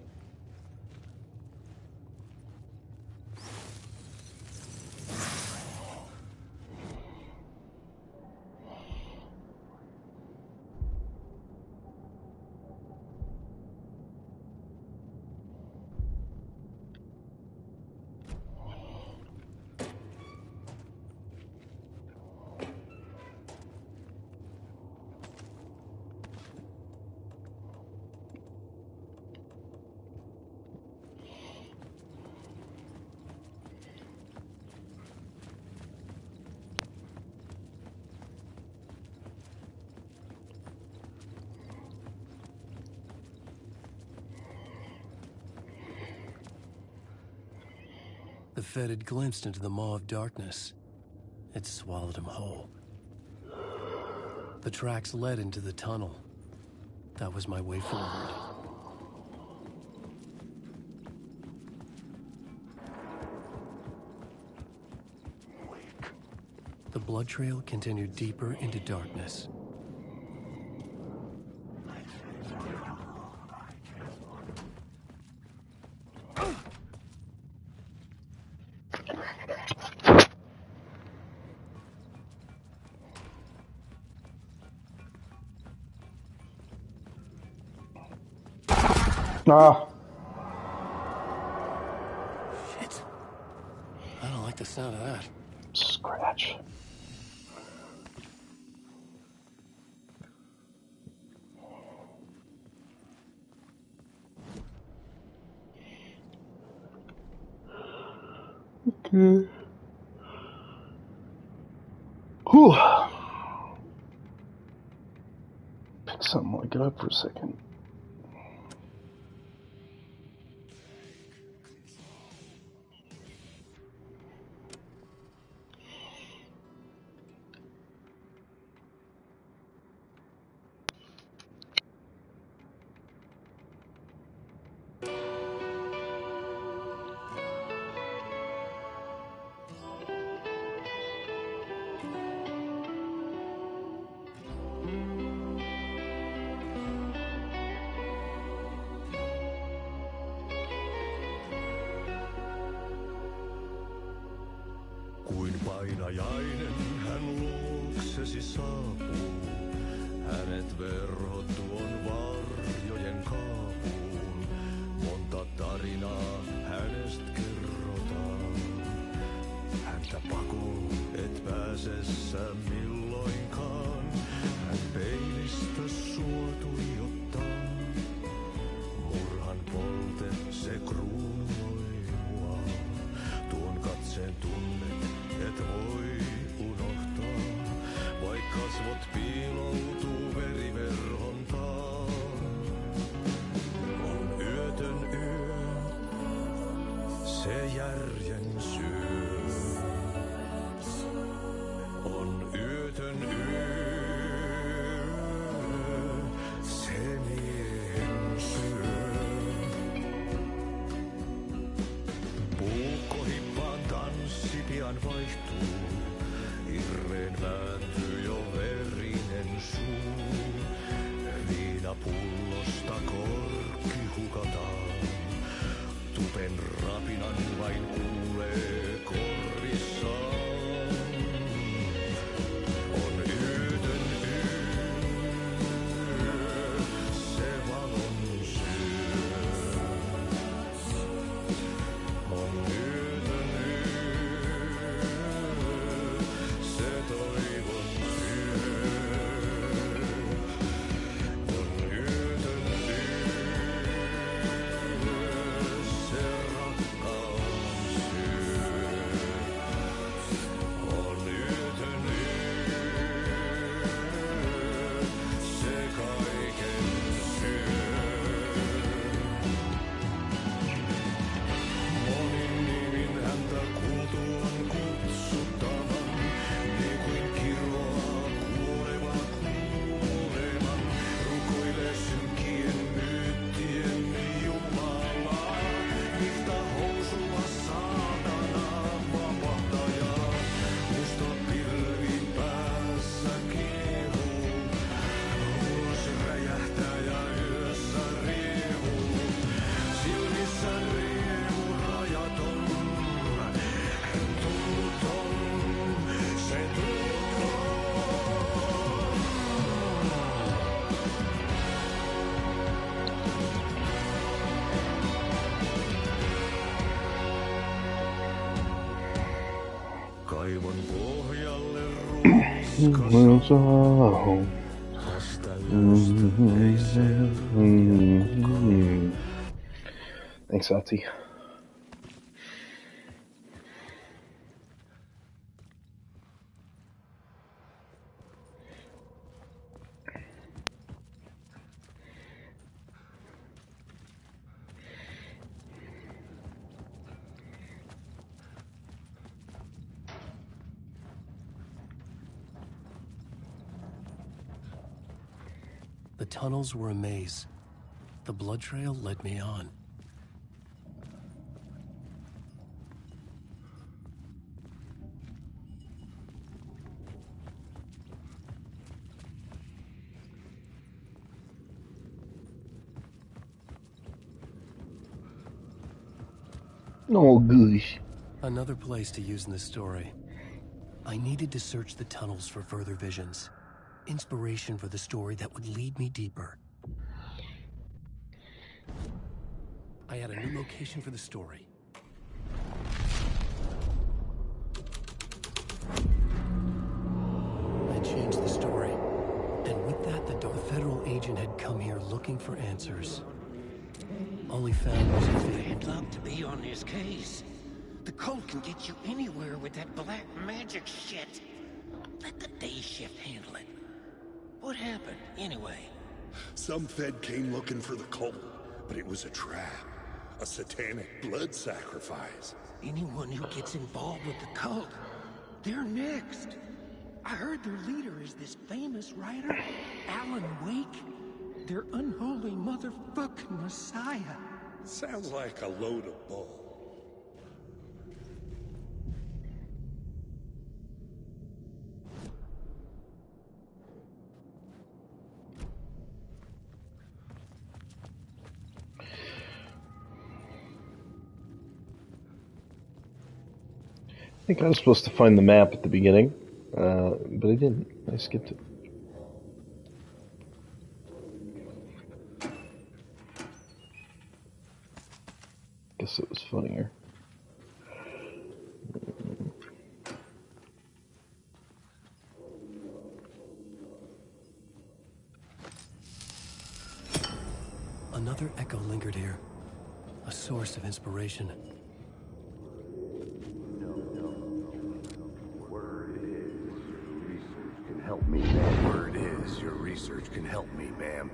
Fed had glimpsed into the maw of darkness, it swallowed him whole. The tracks led into the tunnel. That was my way forward. The blood trail continued deeper into darkness. Ah. Shit. I don't like the sound of that. Scratch. Okay. Whew. Pick something like it up for a second. Kuin painajainen hän luoksesi saapuu, hänet verhot tuon varjojen kaapuun. Monta tarinaa hänestä kerrotaan, häntä pakoon et pääse sä milloinkaan. Hän peilistä sua tuijottaa, murhan polte se kruunoi mua. Tuon katseen tunnet et voi unohtaa, vaik kasvot piiloutuu veriverhon taa. On yötön yö, se järjen syö. On yötön yö, se miehen syö. Puukkohippaan tanssi pian vaihtuu, irreen vääntyy jo verinen suu. Viinapullosta korkki hukataan, tupen rapinan vain kuulee korvissaan. On yötön yö, se valon syö. On yötön yö, se toivon syö. On yötön yö, se rakkaus syö. On yötön yö, se kaiken syö. Monin nimin häntä kuultuaan kutsuttavan, niin kuin kiroaa kuoleva kuoleman. Rukoilee synkien myyttien Jumalaa, vihta housua saatanaa vapahtajaa. Musta pilvi päässä kiehuu, ulos räjähtää ja yössä riehuu. Silmissä riemu rajaton, tunnuton, se tunnuton. Kaivon pohjalle ruumis kasvaa, tästä yöstä ei selviä kukaan. Thanks, Ati. The tunnels were a maze. The blood trail led me on. Oh, gosh. Another place to use in the story. I needed to search the tunnels for further visions. Inspiration for the story that would lead me deeper. I had a new location for the story. I changed the story. And with that, the federal agent had come here looking for answers. All he found was a fake. I'd love to be on his case. The cult can get you anywhere with that black magic shit. Let the day shift handle it. What happened, anyway? Some Fed came looking for the cult, but it was a trap. A satanic blood sacrifice. Anyone who gets involved with the cult, they're next. I heard their leader is this famous writer, Alan Wake. Their unholy motherfucking messiah. Sounds like a load of bull. I think I was supposed to find the map at the beginning, but I didn't. I skipped it. Guess it was funnier. Another echo lingered here. A source of inspiration. Help me, ma'am. Word is, your research can help me, ma'am.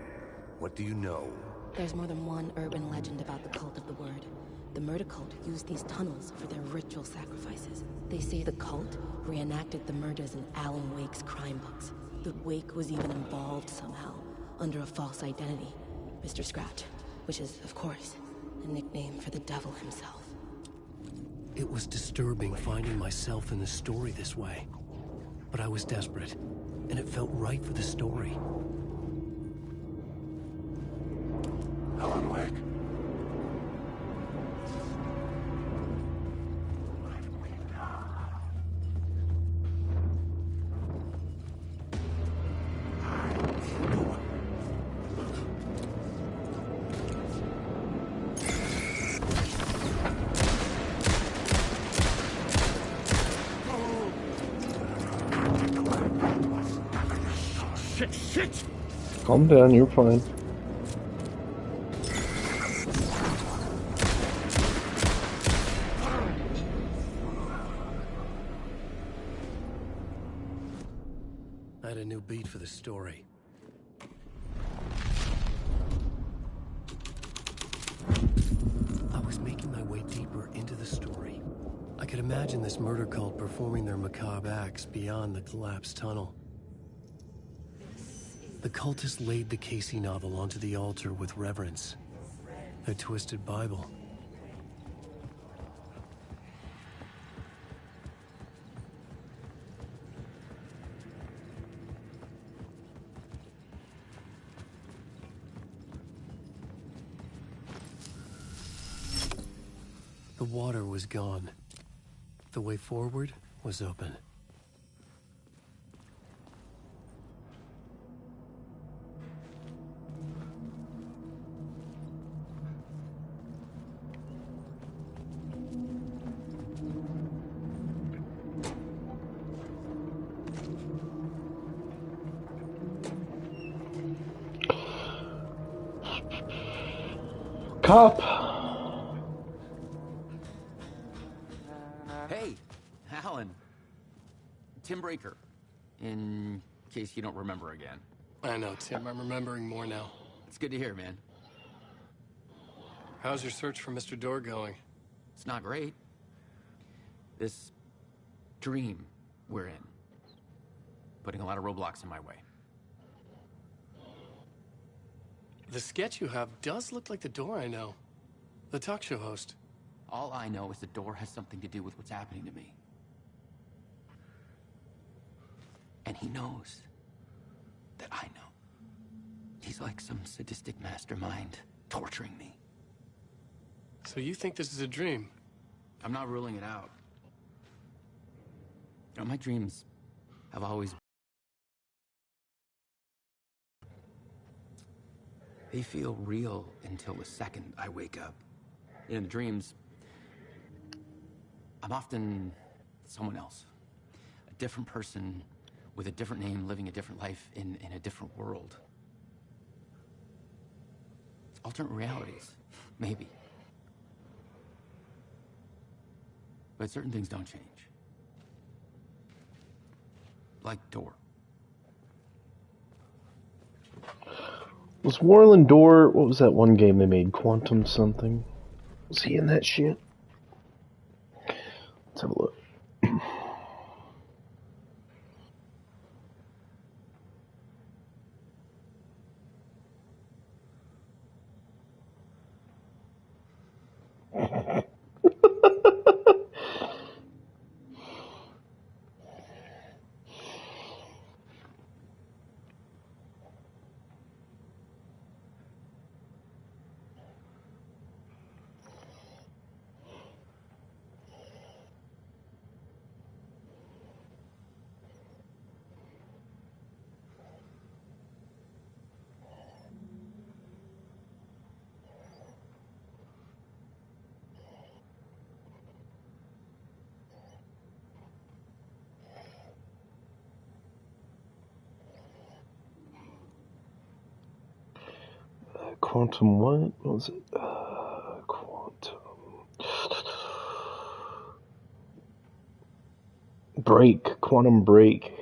What do you know? There's more than one urban legend about the Cult of the Word. The murder cult used these tunnels for their ritual sacrifices. They say the cult reenacted the murders in Alan Wake's crime books. That Wake was even involved somehow, under a false identity. Mr. Scratch, which is, of course, a nickname for the devil himself. It was disturbing finding myself in the story this way. But I was desperate, and it felt right for the story. Alan Wake. Shit! Calm down, you're fine. I had a new beat for the story. I was making my way deeper into the story. I could imagine this murder cult performing their macabre acts beyond the collapsed tunnel. The cultists laid the Casey novel onto the altar with reverence. Their twisted Bible. The water was gone. The way forward was open. Cop! Hey, Alan. Tim Breaker. In case you don't remember again. I know, Tim. I'm remembering more now. It's good to hear, man. How's your search for Mr. Door going? It's not great. This dream we're in. Putting a lot of roadblocks in my way. The sketch you have does look like the door I know. The talk show host. All I know is the door has something to do with what's happening to me. And he knows that I know. He's like some sadistic mastermind torturing me. So you think this is a dream? I'm not ruling it out. You know, my dreams have always... They feel real until the second I wake up. In dreams, I'm often someone else. A different person with a different name, living a different life in a different world. Alternate realities, maybe. But certain things don't change. Like Door. Was Warland Door, what was that one game they made? Quantum something? Was he in that shit? Let's have a look. Quantum what? What was it? Quantum... Break. Quantum Break.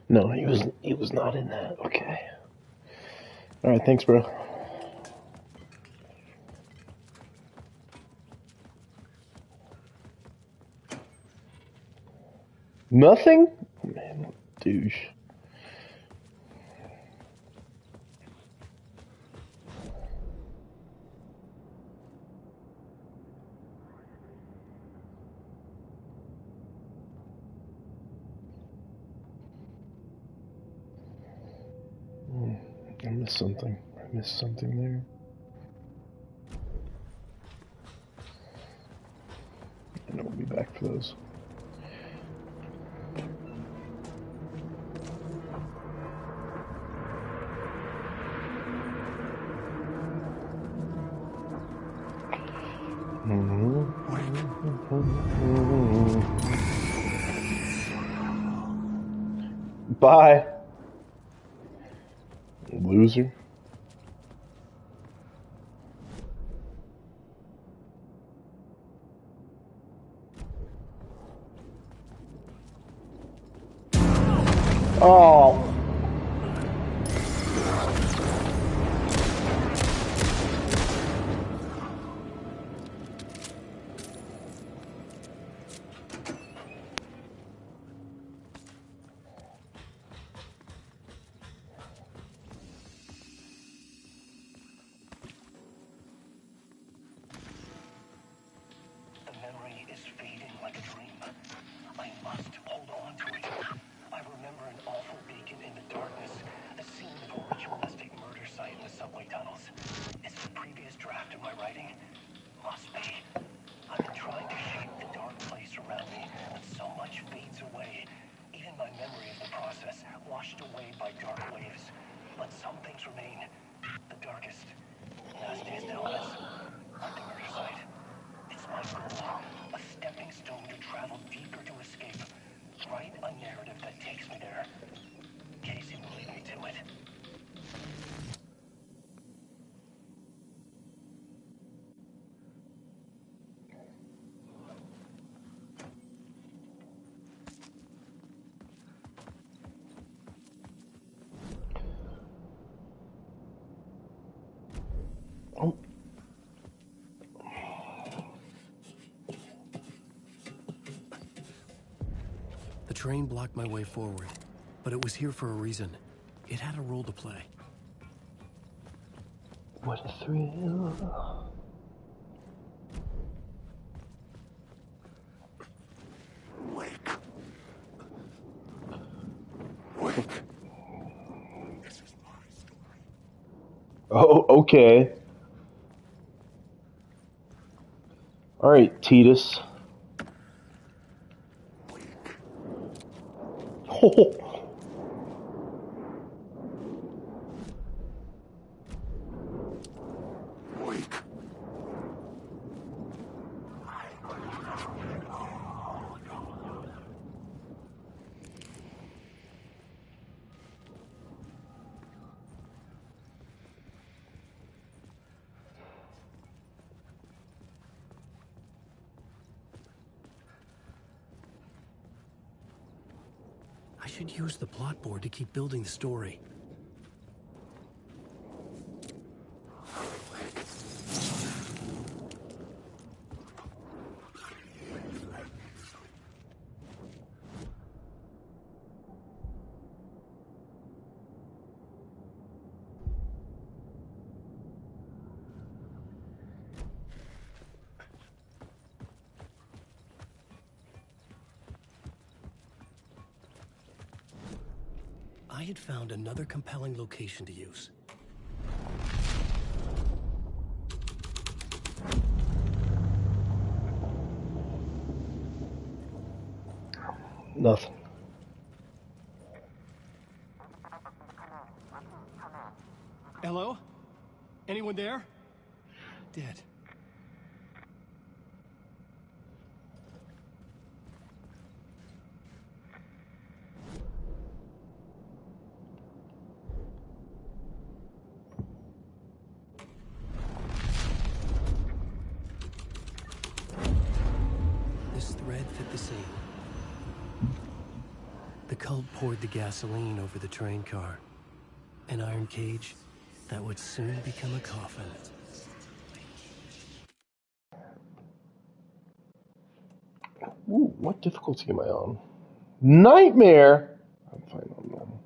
No, he was not in that. Okay. Alright, thanks, bro. Nothing? Man, what a douche. I missed something. I missed something there. And we'll be back for those. Bye. Loser. Oh. train blocked my way forward, but it was here for a reason. It had a role to play. What a thrill. Wake. Wake. This is my story. Oh, okay. All right, Titus. Oh. I should use the plot board to keep building the story. I had found another compelling location to use. Nothing. Hello? Anyone there? Dead. This thread fit the scene. The cult poured the gasoline over the train car. An iron cage that would soon become a coffin. Ooh, what difficulty am I on? Nightmare! I'm fine on normal.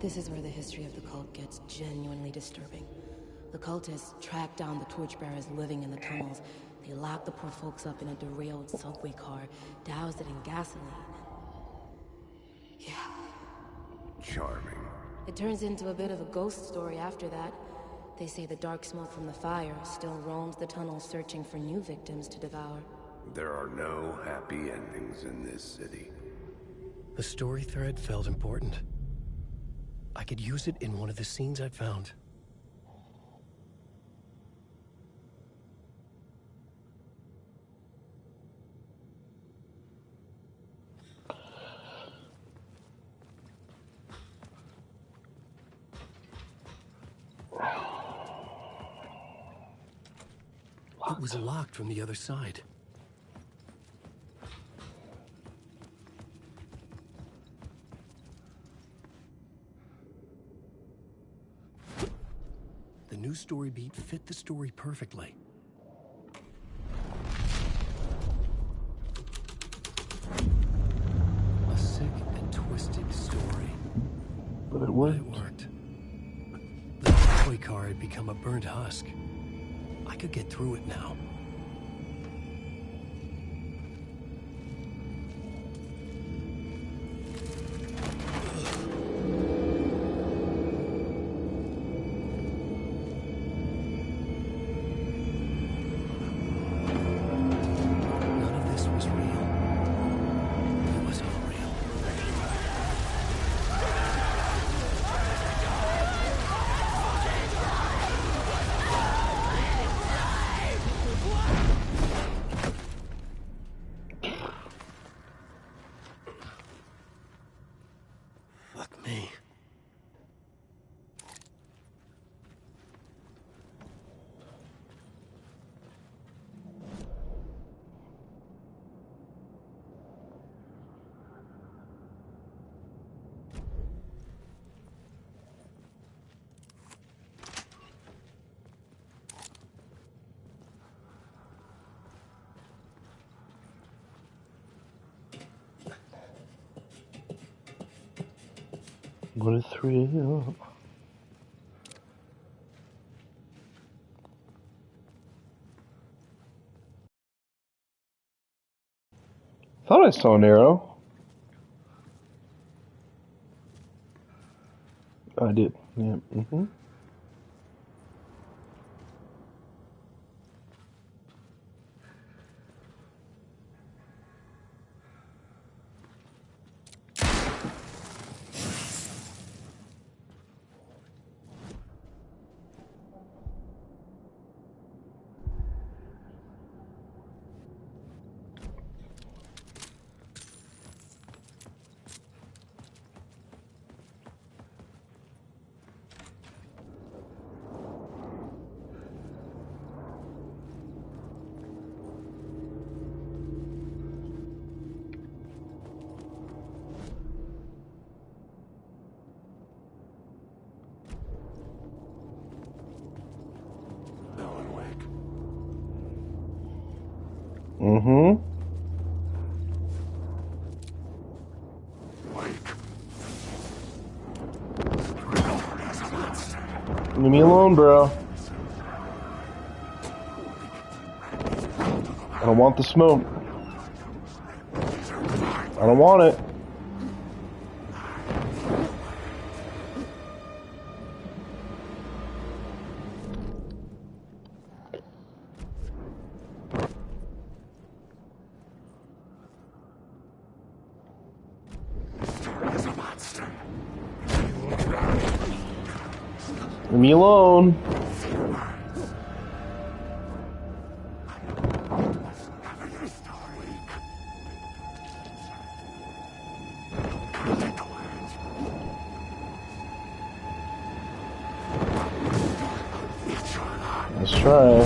This is where the history of the cult gets genuinely disturbing. The cultists tracked down the torchbearers living in the tunnels. They locked the poor folks up in a derailed subway car, doused it in gasoline. Yeah. Charming. It turns into a bit of a ghost story after that. They say the dark smoke from the fire still roams the tunnels searching for new victims to devour. There are no happy endings in this city. The story thread felt important. I could use it in one of the scenes I'd found. It was locked from the other side. The new story beat fit the story perfectly. A sick and twisted story. But it worked. The toy car had become a burnt husk. I could get through it now. None of this was real. It was unreal. Fuck me. What a thrill. Thought I saw an arrow. I did. Yeah. Mm-hmm. Mm-hmm. Leave me alone, bro. I don't want the smoke. I don't want it. Leave me alone. Let's try.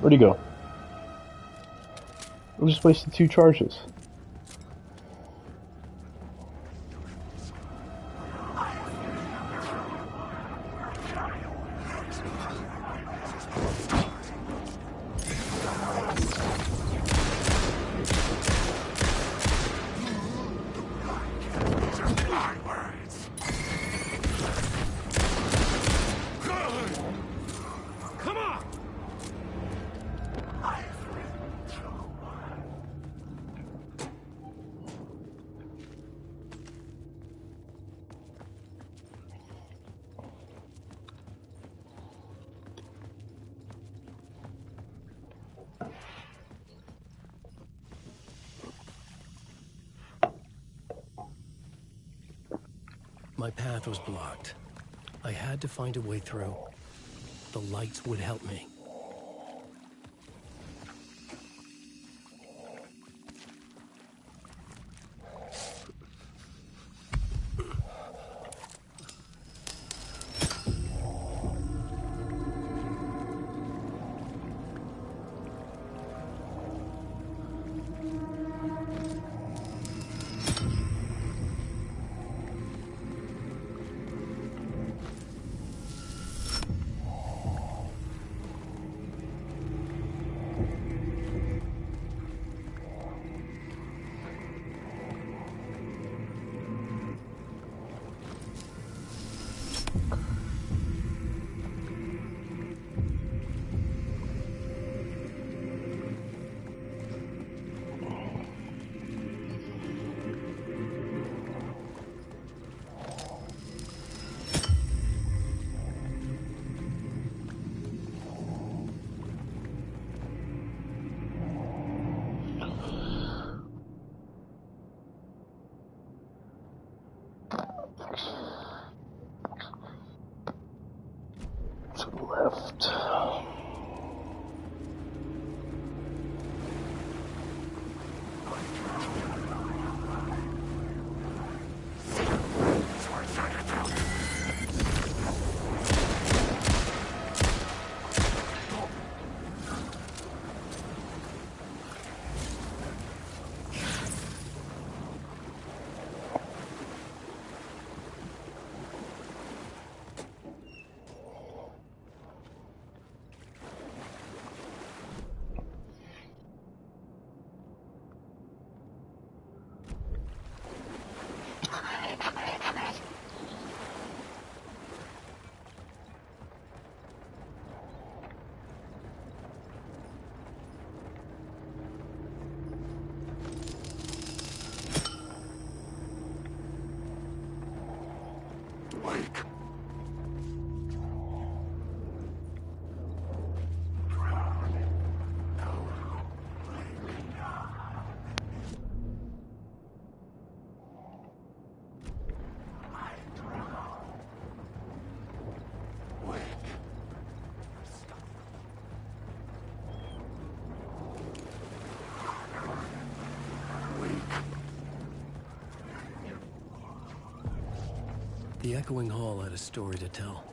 Where'd he go? I just wasted 2 charges. My path was blocked. I had to find a way through. The lights would help me. To the left. The echoing hall had a story to tell.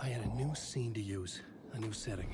I had a new scene to use, a new setting.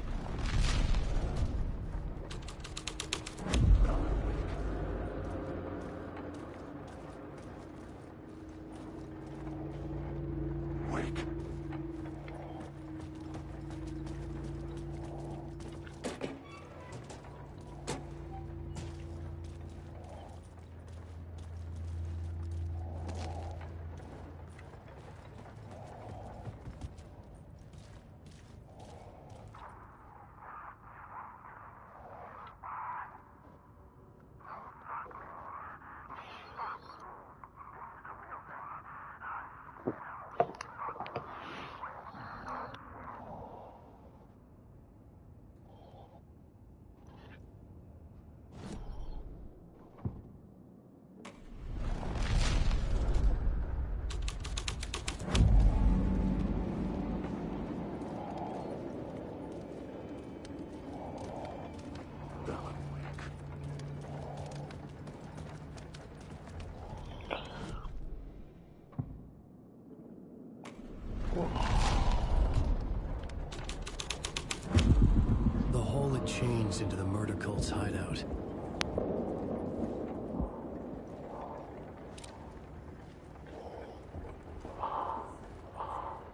The hole had changed into the murder cult's hideout.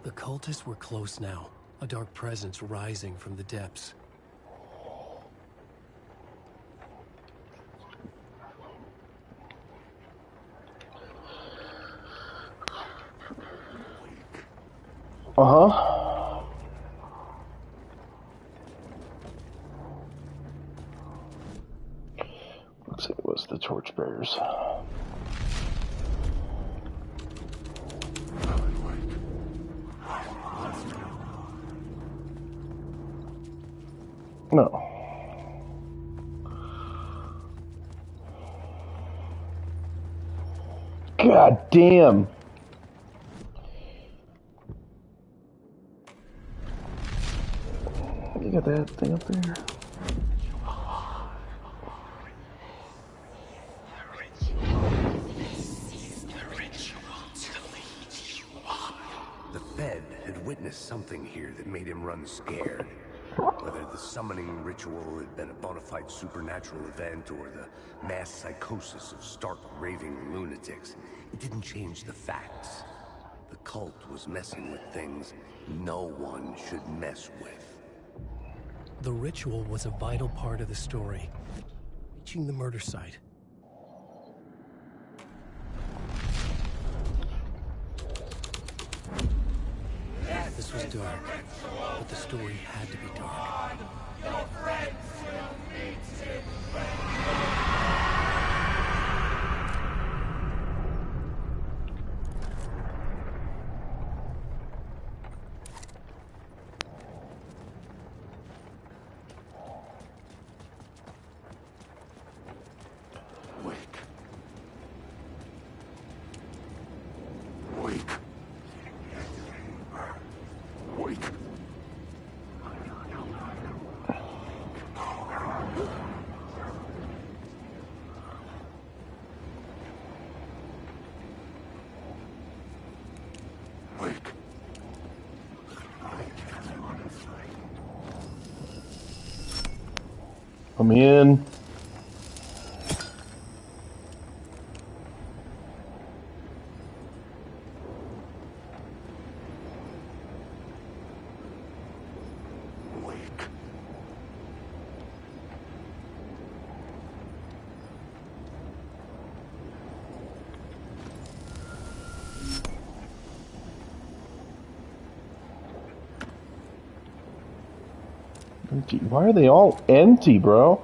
The cultists were close now, a dark presence rising from the depths. Uh-huh. Looks like it was the torchbearers. No. God damn. You got that thing up there? The Fed had witnessed something here that made him run scared. Whether the summoning ritual had been a bona fide supernatural event or the mass psychosis of stark raving lunatics, it didn't change the facts. The cult was messing with things no one should mess with. The ritual was a vital part of the story, reaching the murder site. This was dark, but the story had to be dark. Your friends will meet I'm in. Empty. Why are they all empty, bro?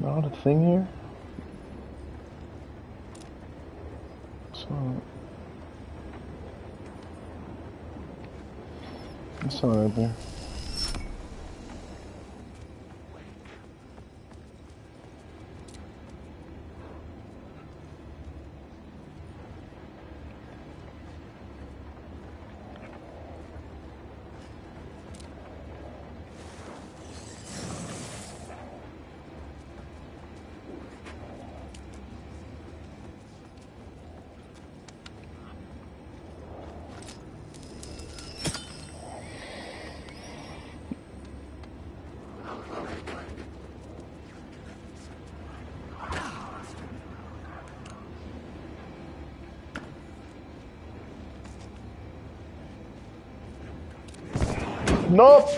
Not a thing here? It's not right there. Nope.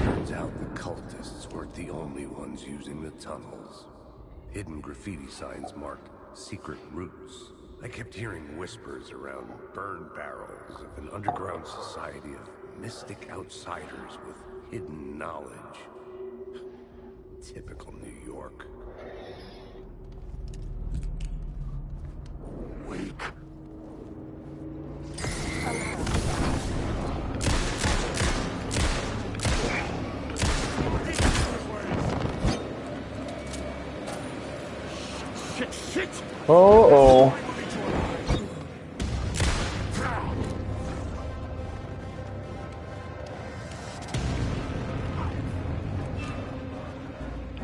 Turns out the cultists weren't the only ones using the tunnels. Hidden graffiti signs marked secret routes. I kept hearing whispers around burn barrels of an underground society of mystic outsiders with hidden knowledge. Typical New York. Oh.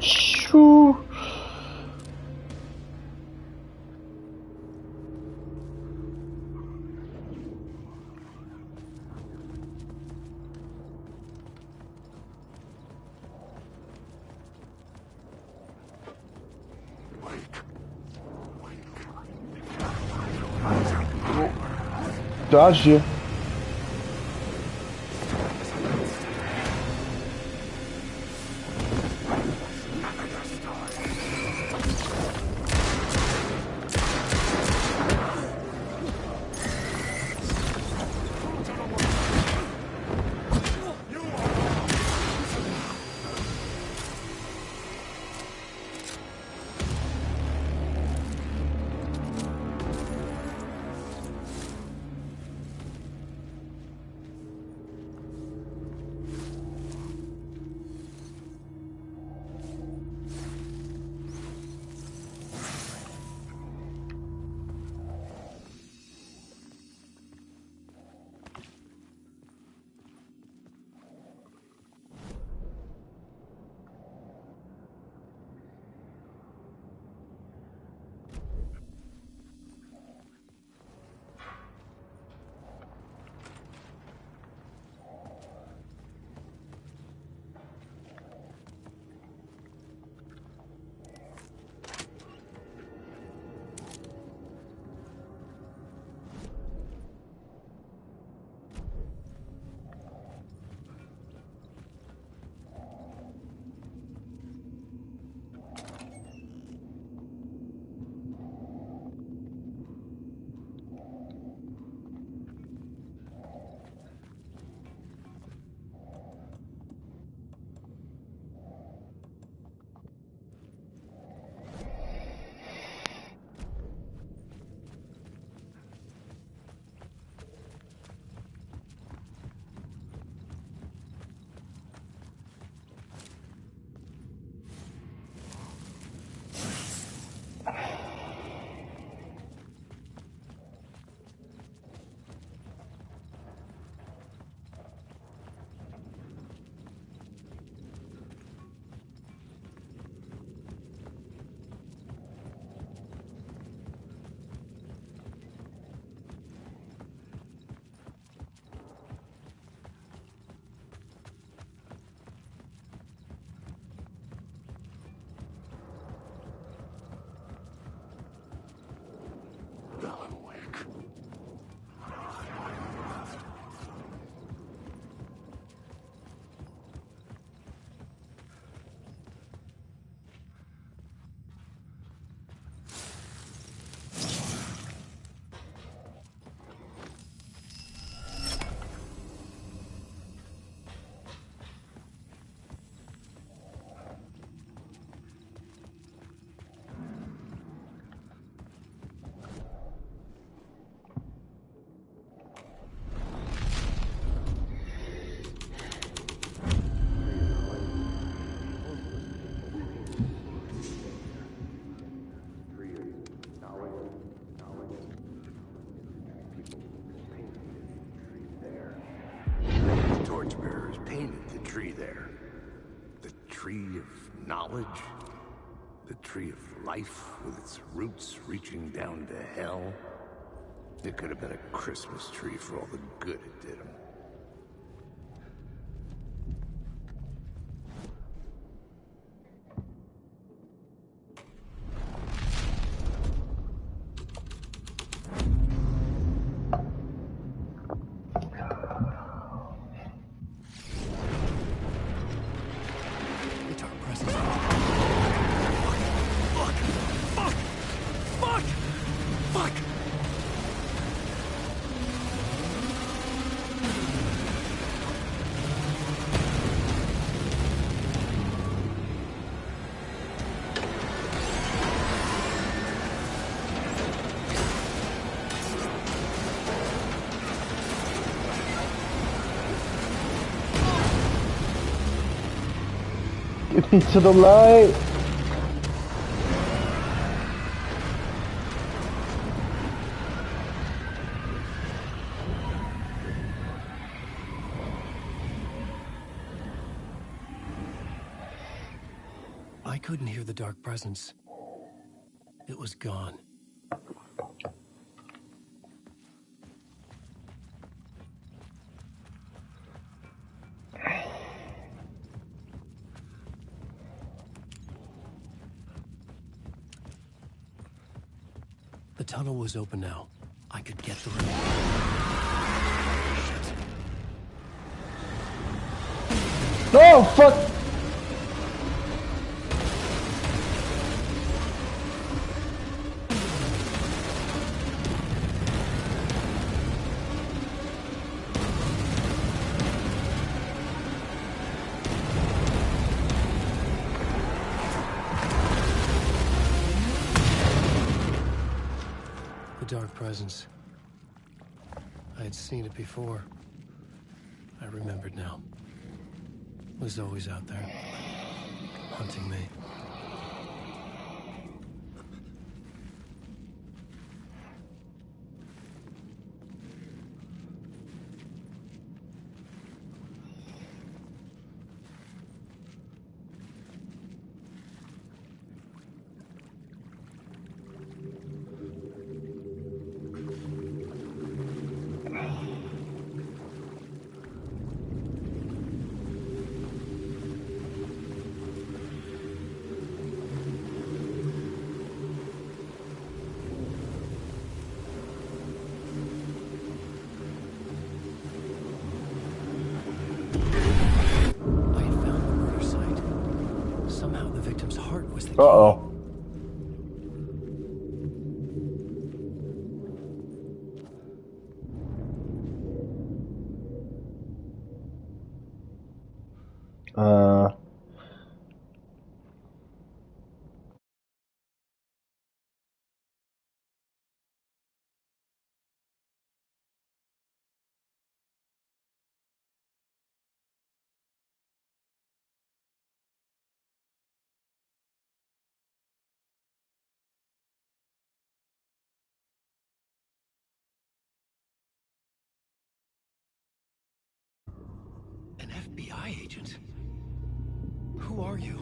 Shoo. Dodged you. Torchbearers painted the tree there. The tree of knowledge. The tree of life with its roots reaching down to hell. It could have been a Christmas tree for all the good it did 'em. Get me to the light. I couldn't hear the dark presence. It was gone. The tunnel was open now. I could get through. Oh, fuck! Dark presence. I had seen it before. I remembered now. It was always out there, hunting me. Uh-oh. An FBI agent? Who are you?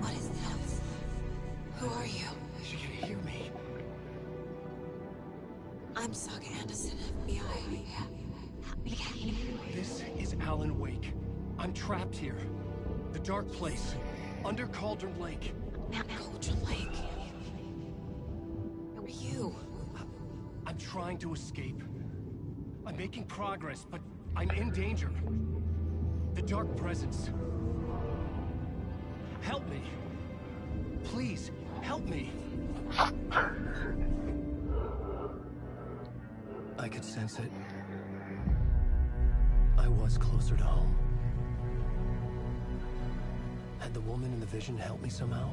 What is this? Who are you? You can hear me. I'm Saga Anderson, FBI. This is Alan Wake. I'm trapped here. The dark place. Under Cauldron Lake. Cauldron Lake? Who are you? I'm trying to escape. I'm making progress, but I'm in danger. The dark presence. Help me. Please, help me. I could sense it. I was closer to home. Had the woman in the vision helped me somehow?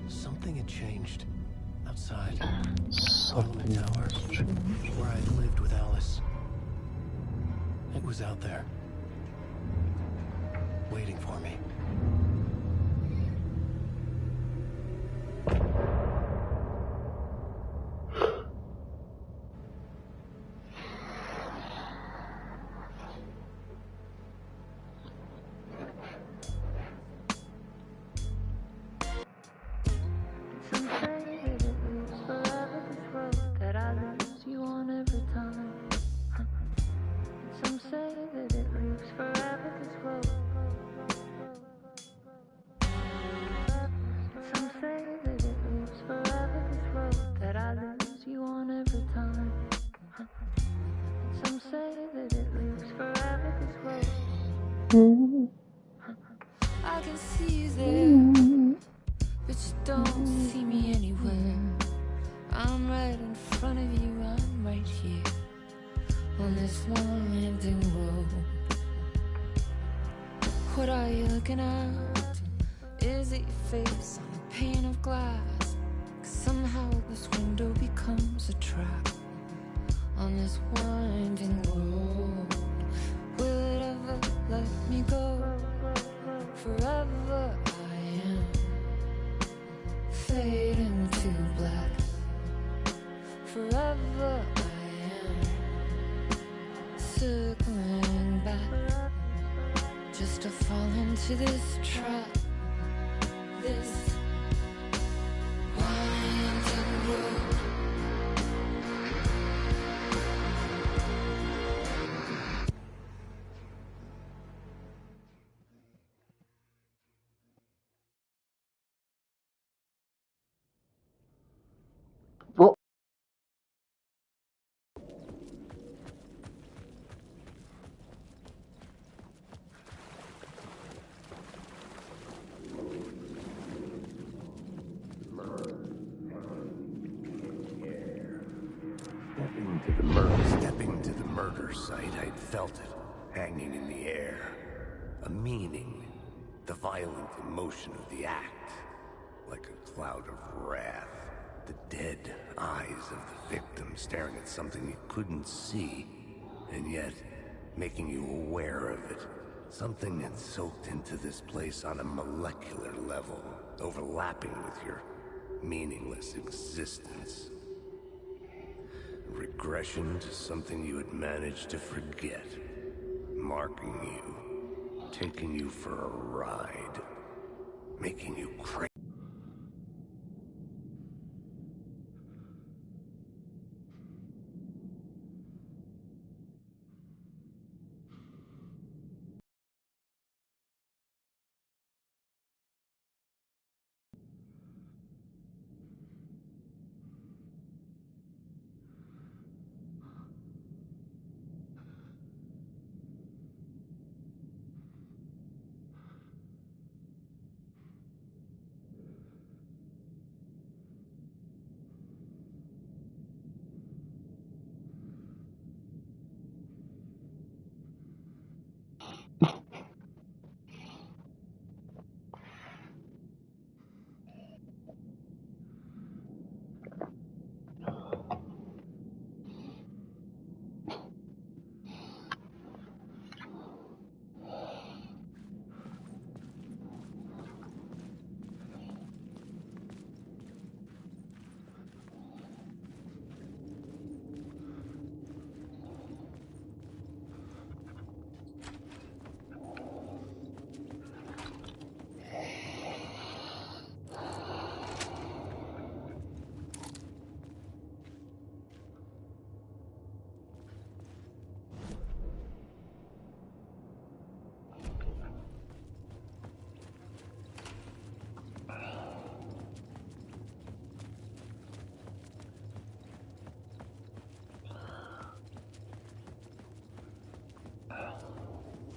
Something had changed. Outside. Parliament Tower. Where I had lived with Alice. It was out there. Waiting for me. I can see you there, but you don't see me anywhere. I'm right in front of you, I'm right here, on this winding road. What are you looking at? Is it your face on a pane of glass? 'Cause somehow this window becomes a trap on this winding road. Will it ever let me go? Forever I am fading to black. Forever I am circling back, just to fall into this trap. This winding road. Well, Stepping to the murder site, I'd felt it, hanging in the air. A meaning, the violent emotion of the act, like a cloud of wrath. The dead eyes of the victim staring at something you couldn't see, and yet making you aware of it. Something that soaked into this place on a molecular level, overlapping with your meaningless existence. Regression to something you had managed to forget. Marking you. Taking you for a ride. Making you crazy.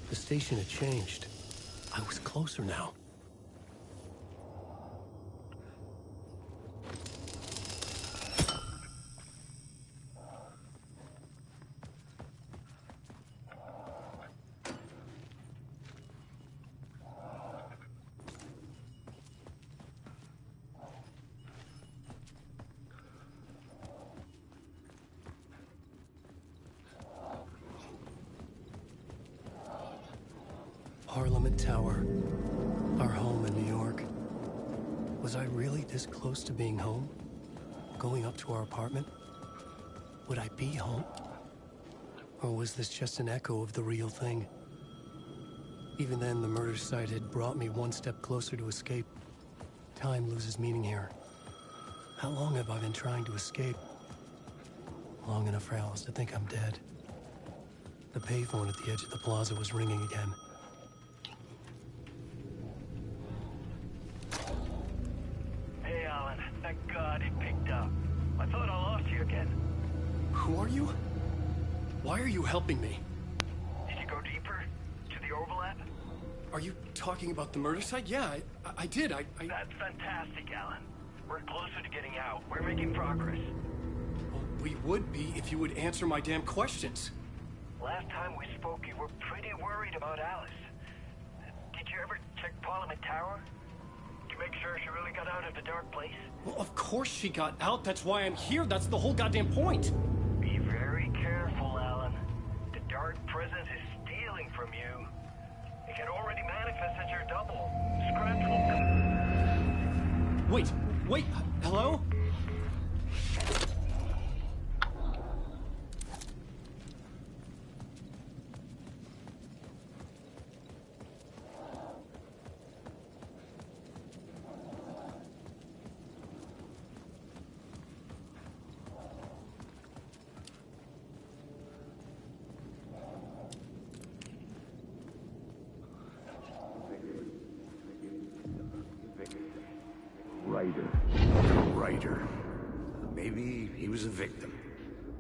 The station had changed. I was closer now. Parliament Tower, our home in New York. Was I really this close to being home? Going up to our apartment? Would I be home? Or was this just an echo of the real thing? Even then, the murder site had brought me one step closer to escape. Time loses meaning here. How long have I been trying to escape? Long enough for Alice to think I'm dead. The payphone at the edge of the plaza was ringing again. Hey, Alan. Thank God it picked up. I thought I lost you again. Who are you? Why are you helping me? Did you go deeper? To the overlap? Are you talking about the murder site? Yeah, I did. That's fantastic, Alan. We're closer to getting out. We're making progress. Well, we would be if you would answer my damn questions. Last time we spoke, you were pretty worried about Alice. Did you ever check Parliament Tower? To make sure she really got out of the dark place? Well, of course she got out. That's why I'm here. That's the whole goddamn point. Be very careful, Alan. The dark presence is stealing from you. It can already manifest as your double. Scratch will come. Wait, hello? writer. A writer. Maybe he was a victim.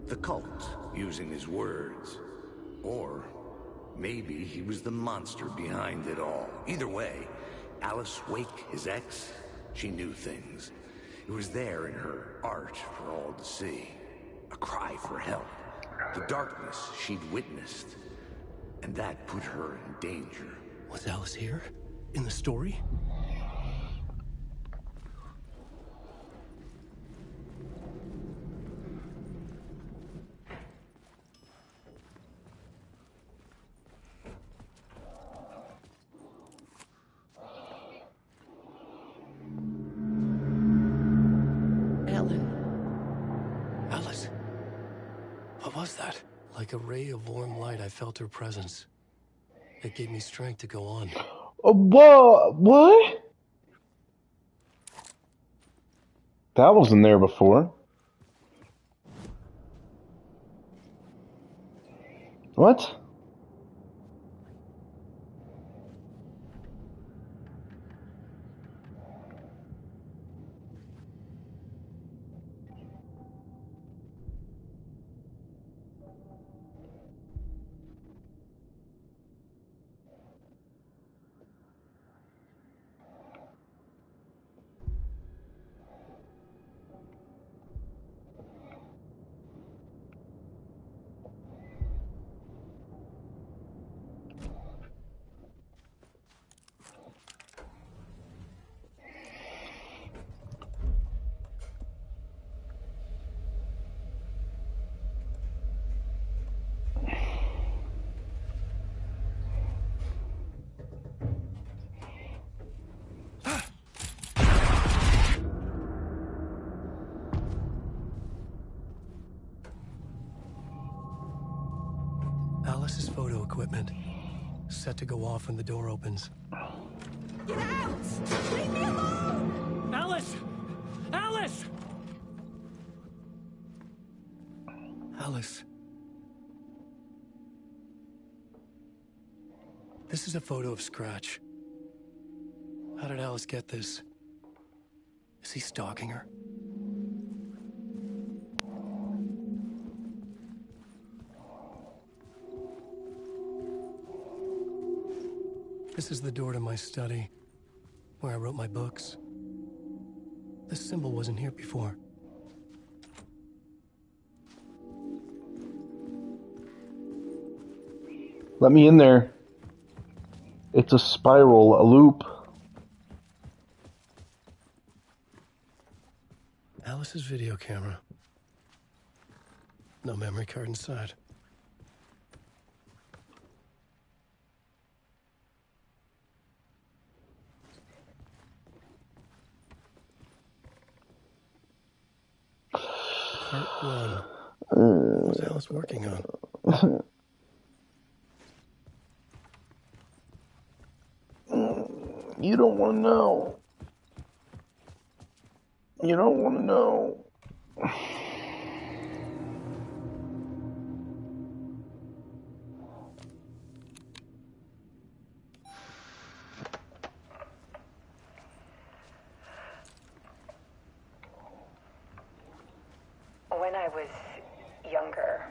The cult, using his words. Or maybe he was the monster behind it all. Either way, Alice Wake, his ex, she knew things. It was there in her art for all to see. A cry for help. The darkness she'd witnessed. And that put her in danger. Was Alice here? In the story? Alice. What was that? Like a ray of warm light, I felt her presence. It gave me strength to go on. Whoa, what? That wasn't there before. What? Alice's photo equipment. Set to go off when the door opens. Get out! Leave me alone! Alice! Alice! Alice. This is a photo of Scratch. How did Alice get this? Is he stalking her? This is the door to my study, where I wrote my books. This symbol wasn't here before. Let me in there. It's a spiral, a loop. Alice's video camera. No memory card inside. Part 1. What was Alice working on? You don't want to know. You don't want to know. When I was younger,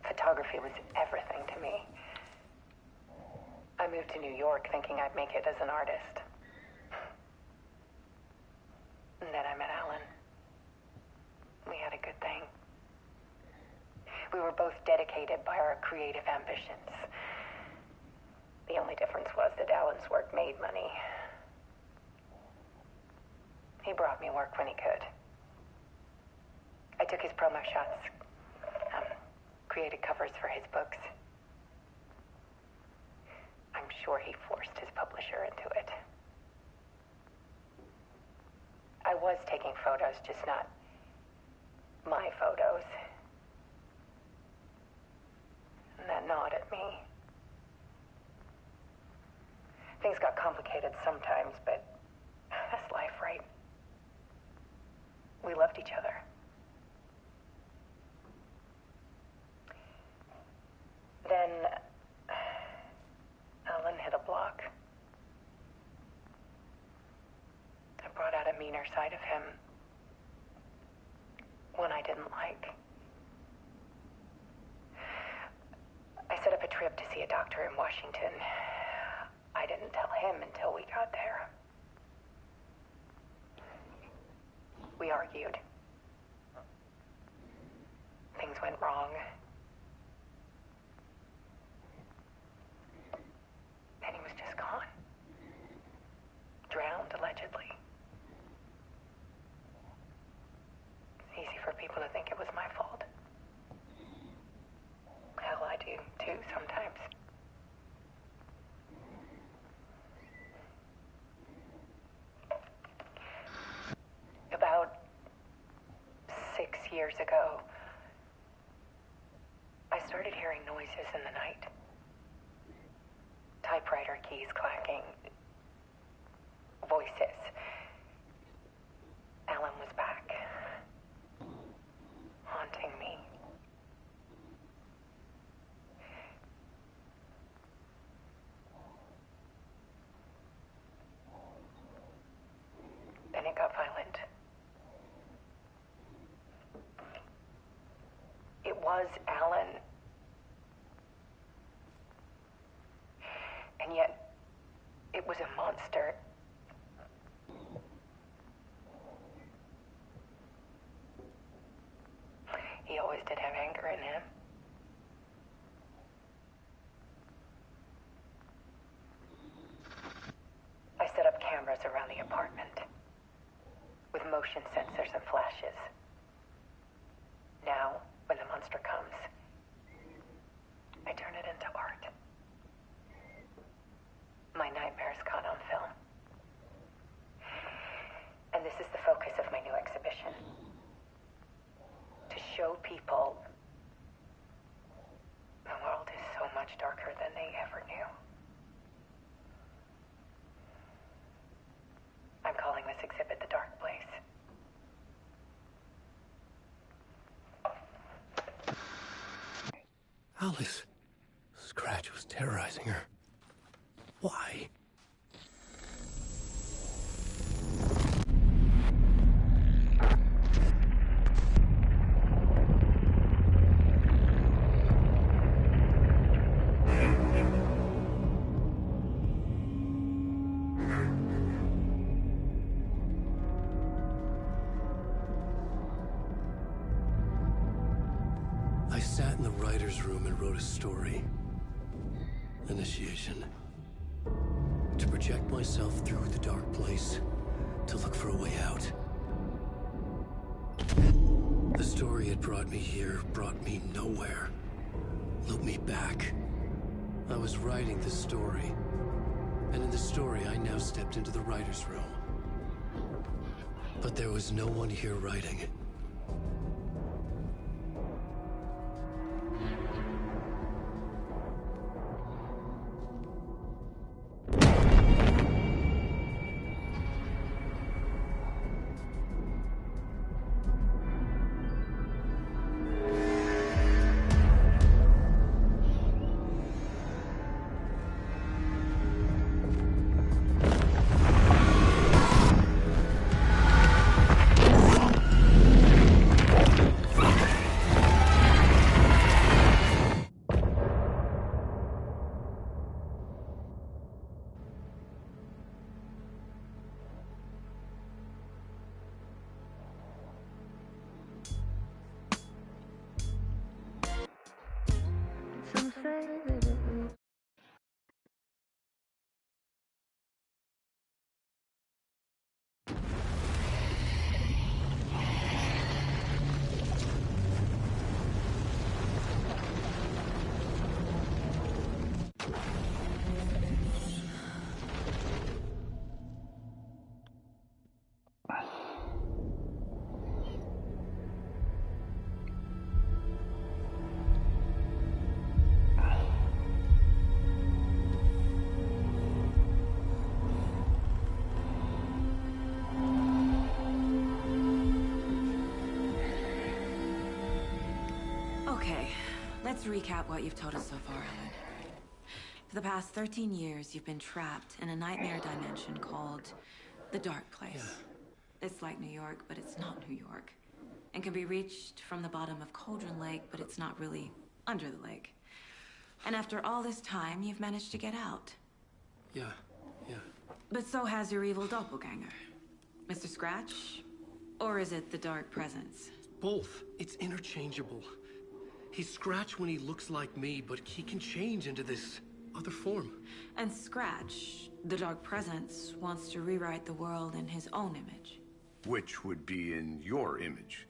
photography was everything to me. I moved to New York thinking I'd make it as an artist. And then I met Alan. We had a good thing. We were both dedicated by our creative ambitions. The only difference was that Alan's work made money. He brought me work when he could. I took his promo shots, created covers for his books. I'm sure he forced his publisher into it. I was taking photos, just not my photos. And that gnawed at me. Things got complicated sometimes, but that's life, right? We loved each other. Then Alan hit a block. I brought out a inner side of him. One I didn't like. I set up a trip to see a doctor in Washington. I didn't tell him until we got there. We argued. Things went wrong. And he was just gone. Drowned, allegedly. It's easy for people to think it was my fault. Hell, I do, too, sometimes. About 6 years ago, I started hearing noises in the night. Typewriter keys clacking. Voices. Alan was back. Haunting me. Then it got violent. It was Alan. And yet, it was a monster. He always did have anger in him. I set up cameras around the apartment with motion sensors and flashes. Now, when the monster comes, I turn it into art. My nightmares caught on film. And this is the focus of my new exhibition. To show people the world is so much darker than they ever knew. I'm calling this exhibit The Dark Place. Alice. Scratch was terrorizing her. Why? I sat in the writer's room and wrote a story. Initiation. To project myself through the dark place, to look for a way out. The story had brought me here, brought me nowhere. Looped me back. I was writing the story. And in the story, I now stepped into the writer's room. But there was no one here writing. Some say that it was Okay, let's recap what you've told us so far, Alan. For the past 13 years, you've been trapped in a nightmare dimension called the Dark Place. It's like New York, but it's not New York. And can be reached from the bottom of Cauldron Lake, but it's not really under the lake. And after all this time, you've managed to get out. Yeah. But so has your evil doppelganger. Mr. Scratch? Or is it the Dark Presence? Both. It's interchangeable. He's Scratch when he looks like me, but he can change into this other form. And Scratch, the Dark Presence, wants to rewrite the world in his own image. Which would be in your image,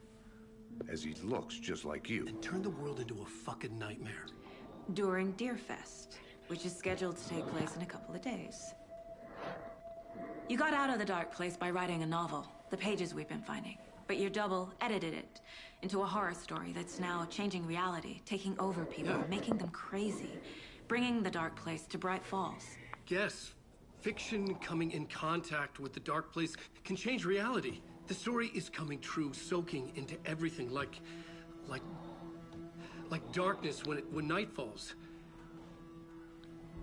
as he looks just like you. And turn the world into a fucking nightmare. During Deerfest, which is scheduled to take place in a couple of days. You got out of the dark place by writing a novel, the pages we've been finding. But your double edited it into a horror story that's now changing reality, taking over people, making them crazy, bringing the dark place to Bright Falls. Yes, fiction coming in contact with the dark place can change reality. The story is coming true, soaking into everything like darkness when night falls.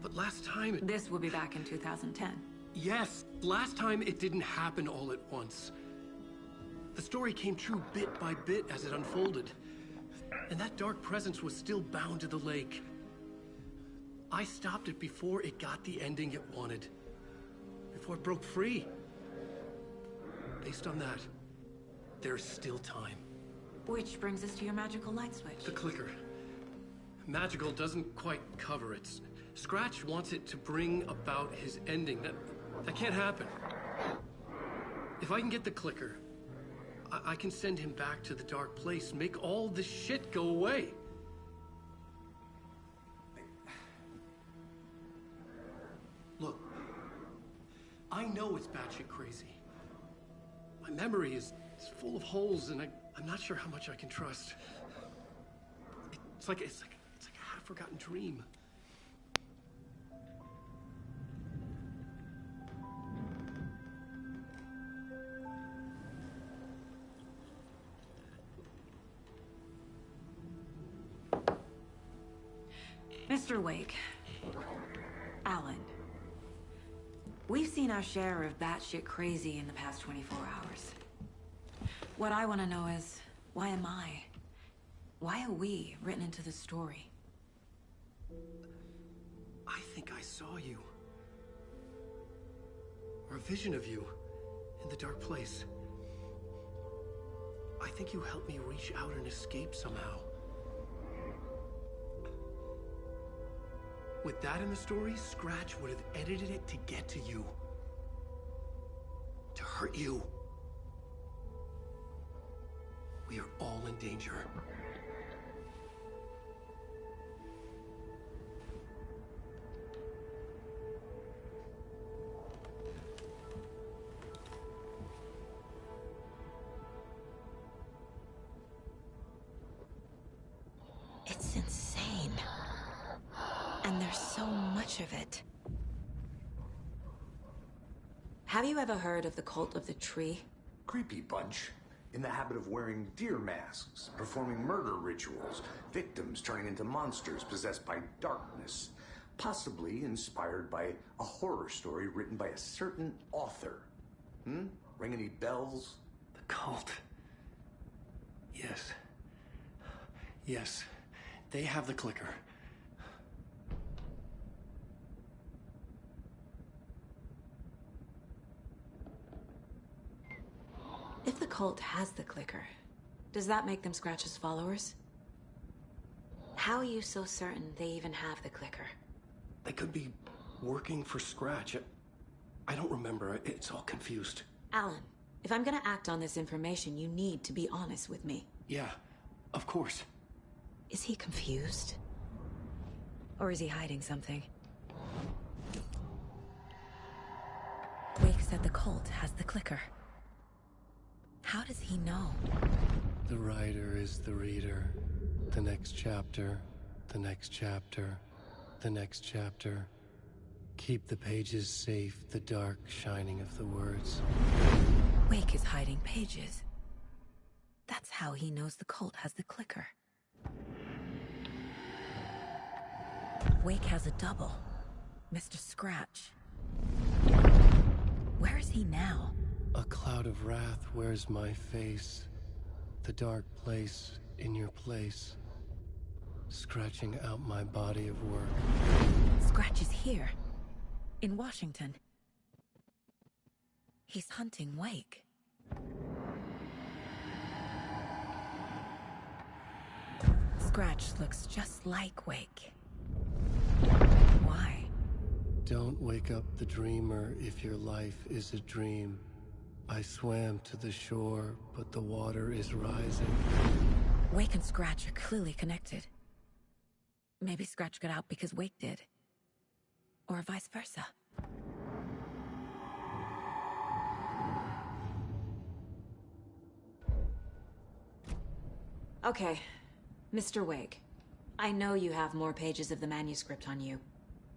But last time This will be back in 2010. Yes, last time it didn't happen all at once. The story came true bit by bit as it unfolded. And that dark presence was still bound to the lake. I stopped it before it got the ending it wanted. Before it broke free. Based on that, there's still time. Which brings us to your magical light switch. The clicker. Magical doesn't quite cover it. Scratch wants it to bring about his ending. That can't happen. If I can get the clicker, I can send him back to the dark place, make all this shit go away. Look, I know it's batshit crazy. My memory is full of holes, and I'm not sure how much I can trust. It's like a half-forgotten dream. Mr. Wake, Alan, we've seen our share of batshit crazy in the past 24 hours. What I want to know is, why am I? Why are we written into the story? I think I saw you. Or a vision of you in the dark place. I think you helped me reach out and escape somehow. With that in the story, Scratch would have edited it to get to you. To hurt you. We are all in danger. It's insane. And there's so much of it. Have you ever heard of the Cult of the Tree? Creepy bunch. In the habit of wearing deer masks, performing murder rituals, victims turning into monsters possessed by darkness, possibly inspired by a horror story written by a certain author. Ring any bells? The cult. Yes. Yes. They have the clicker. If the cult has the clicker, does that make them Scratch's followers? How are you so certain they even have the clicker? They could be working for Scratch. I don't remember. It's all confused. Alan, if I'm gonna act on this information, you need to be honest with me. Yeah, of course. Is he confused? Or is he hiding something? Wake said the cult has the clicker. How does he know? The writer is the reader. The next chapter, the next chapter, the next chapter. Keep the pages safe, the dark shining of the words. Wake is hiding pages. That's how he knows the cult has the clicker. Wake has a double. Mr. Scratch. Where is he now? A cloud of wrath wears my face, the dark place in your place, scratching out my body of work. Scratch is here, in Washington. He's hunting Wake. Scratch looks just like Wake. Why? Don't wake up the dreamer if your life is a dream. I swam to the shore, but the water is rising. Wake and Scratch are clearly connected. Maybe Scratch got out because Wake did. Or vice versa. Okay, Mr. Wake. I know you have more pages of the manuscript on you.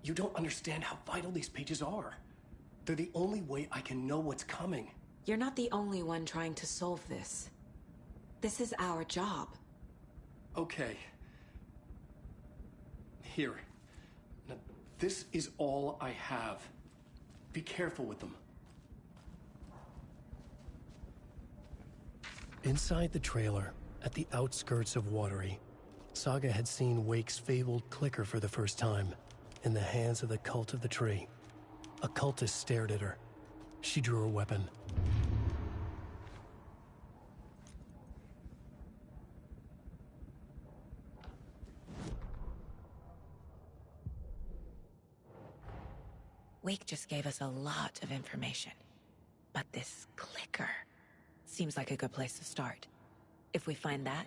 You don't understand how vital these pages are. They're the only way I can know what's coming. You're not the only one trying to solve this. This is our job. Okay. Here. Now, this is all I have. Be careful with them. Inside the trailer, at the outskirts of Watery, Saga had seen Wake's fabled clicker for the first time, in the hands of the Cult of the Tree. A cultist stared at her. She drew her weapon. Wake just gave us a lot of information. But this clicker seems like a good place to start. If we find that,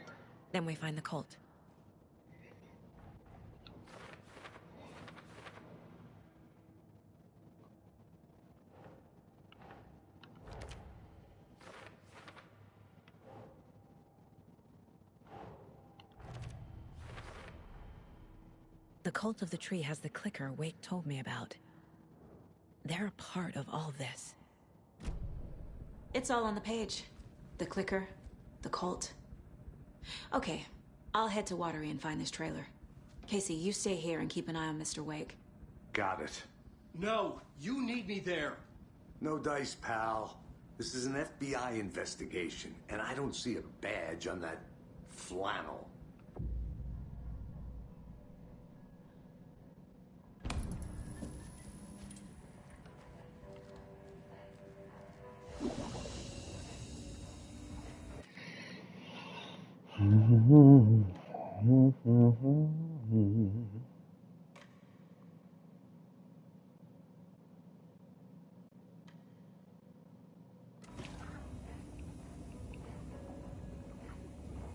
then we find the cult. The Cult of the Tree has the clicker Wake told me about. They're a part of all this. It's all on the page. The clicker, the cult. Okay, I'll head to Watery and find this trailer. Casey, you stay here and keep an eye on Mr. Wake. Got it. No, you need me there. No dice, pal. This is an FBI investigation, and I don't see a badge on that flannel.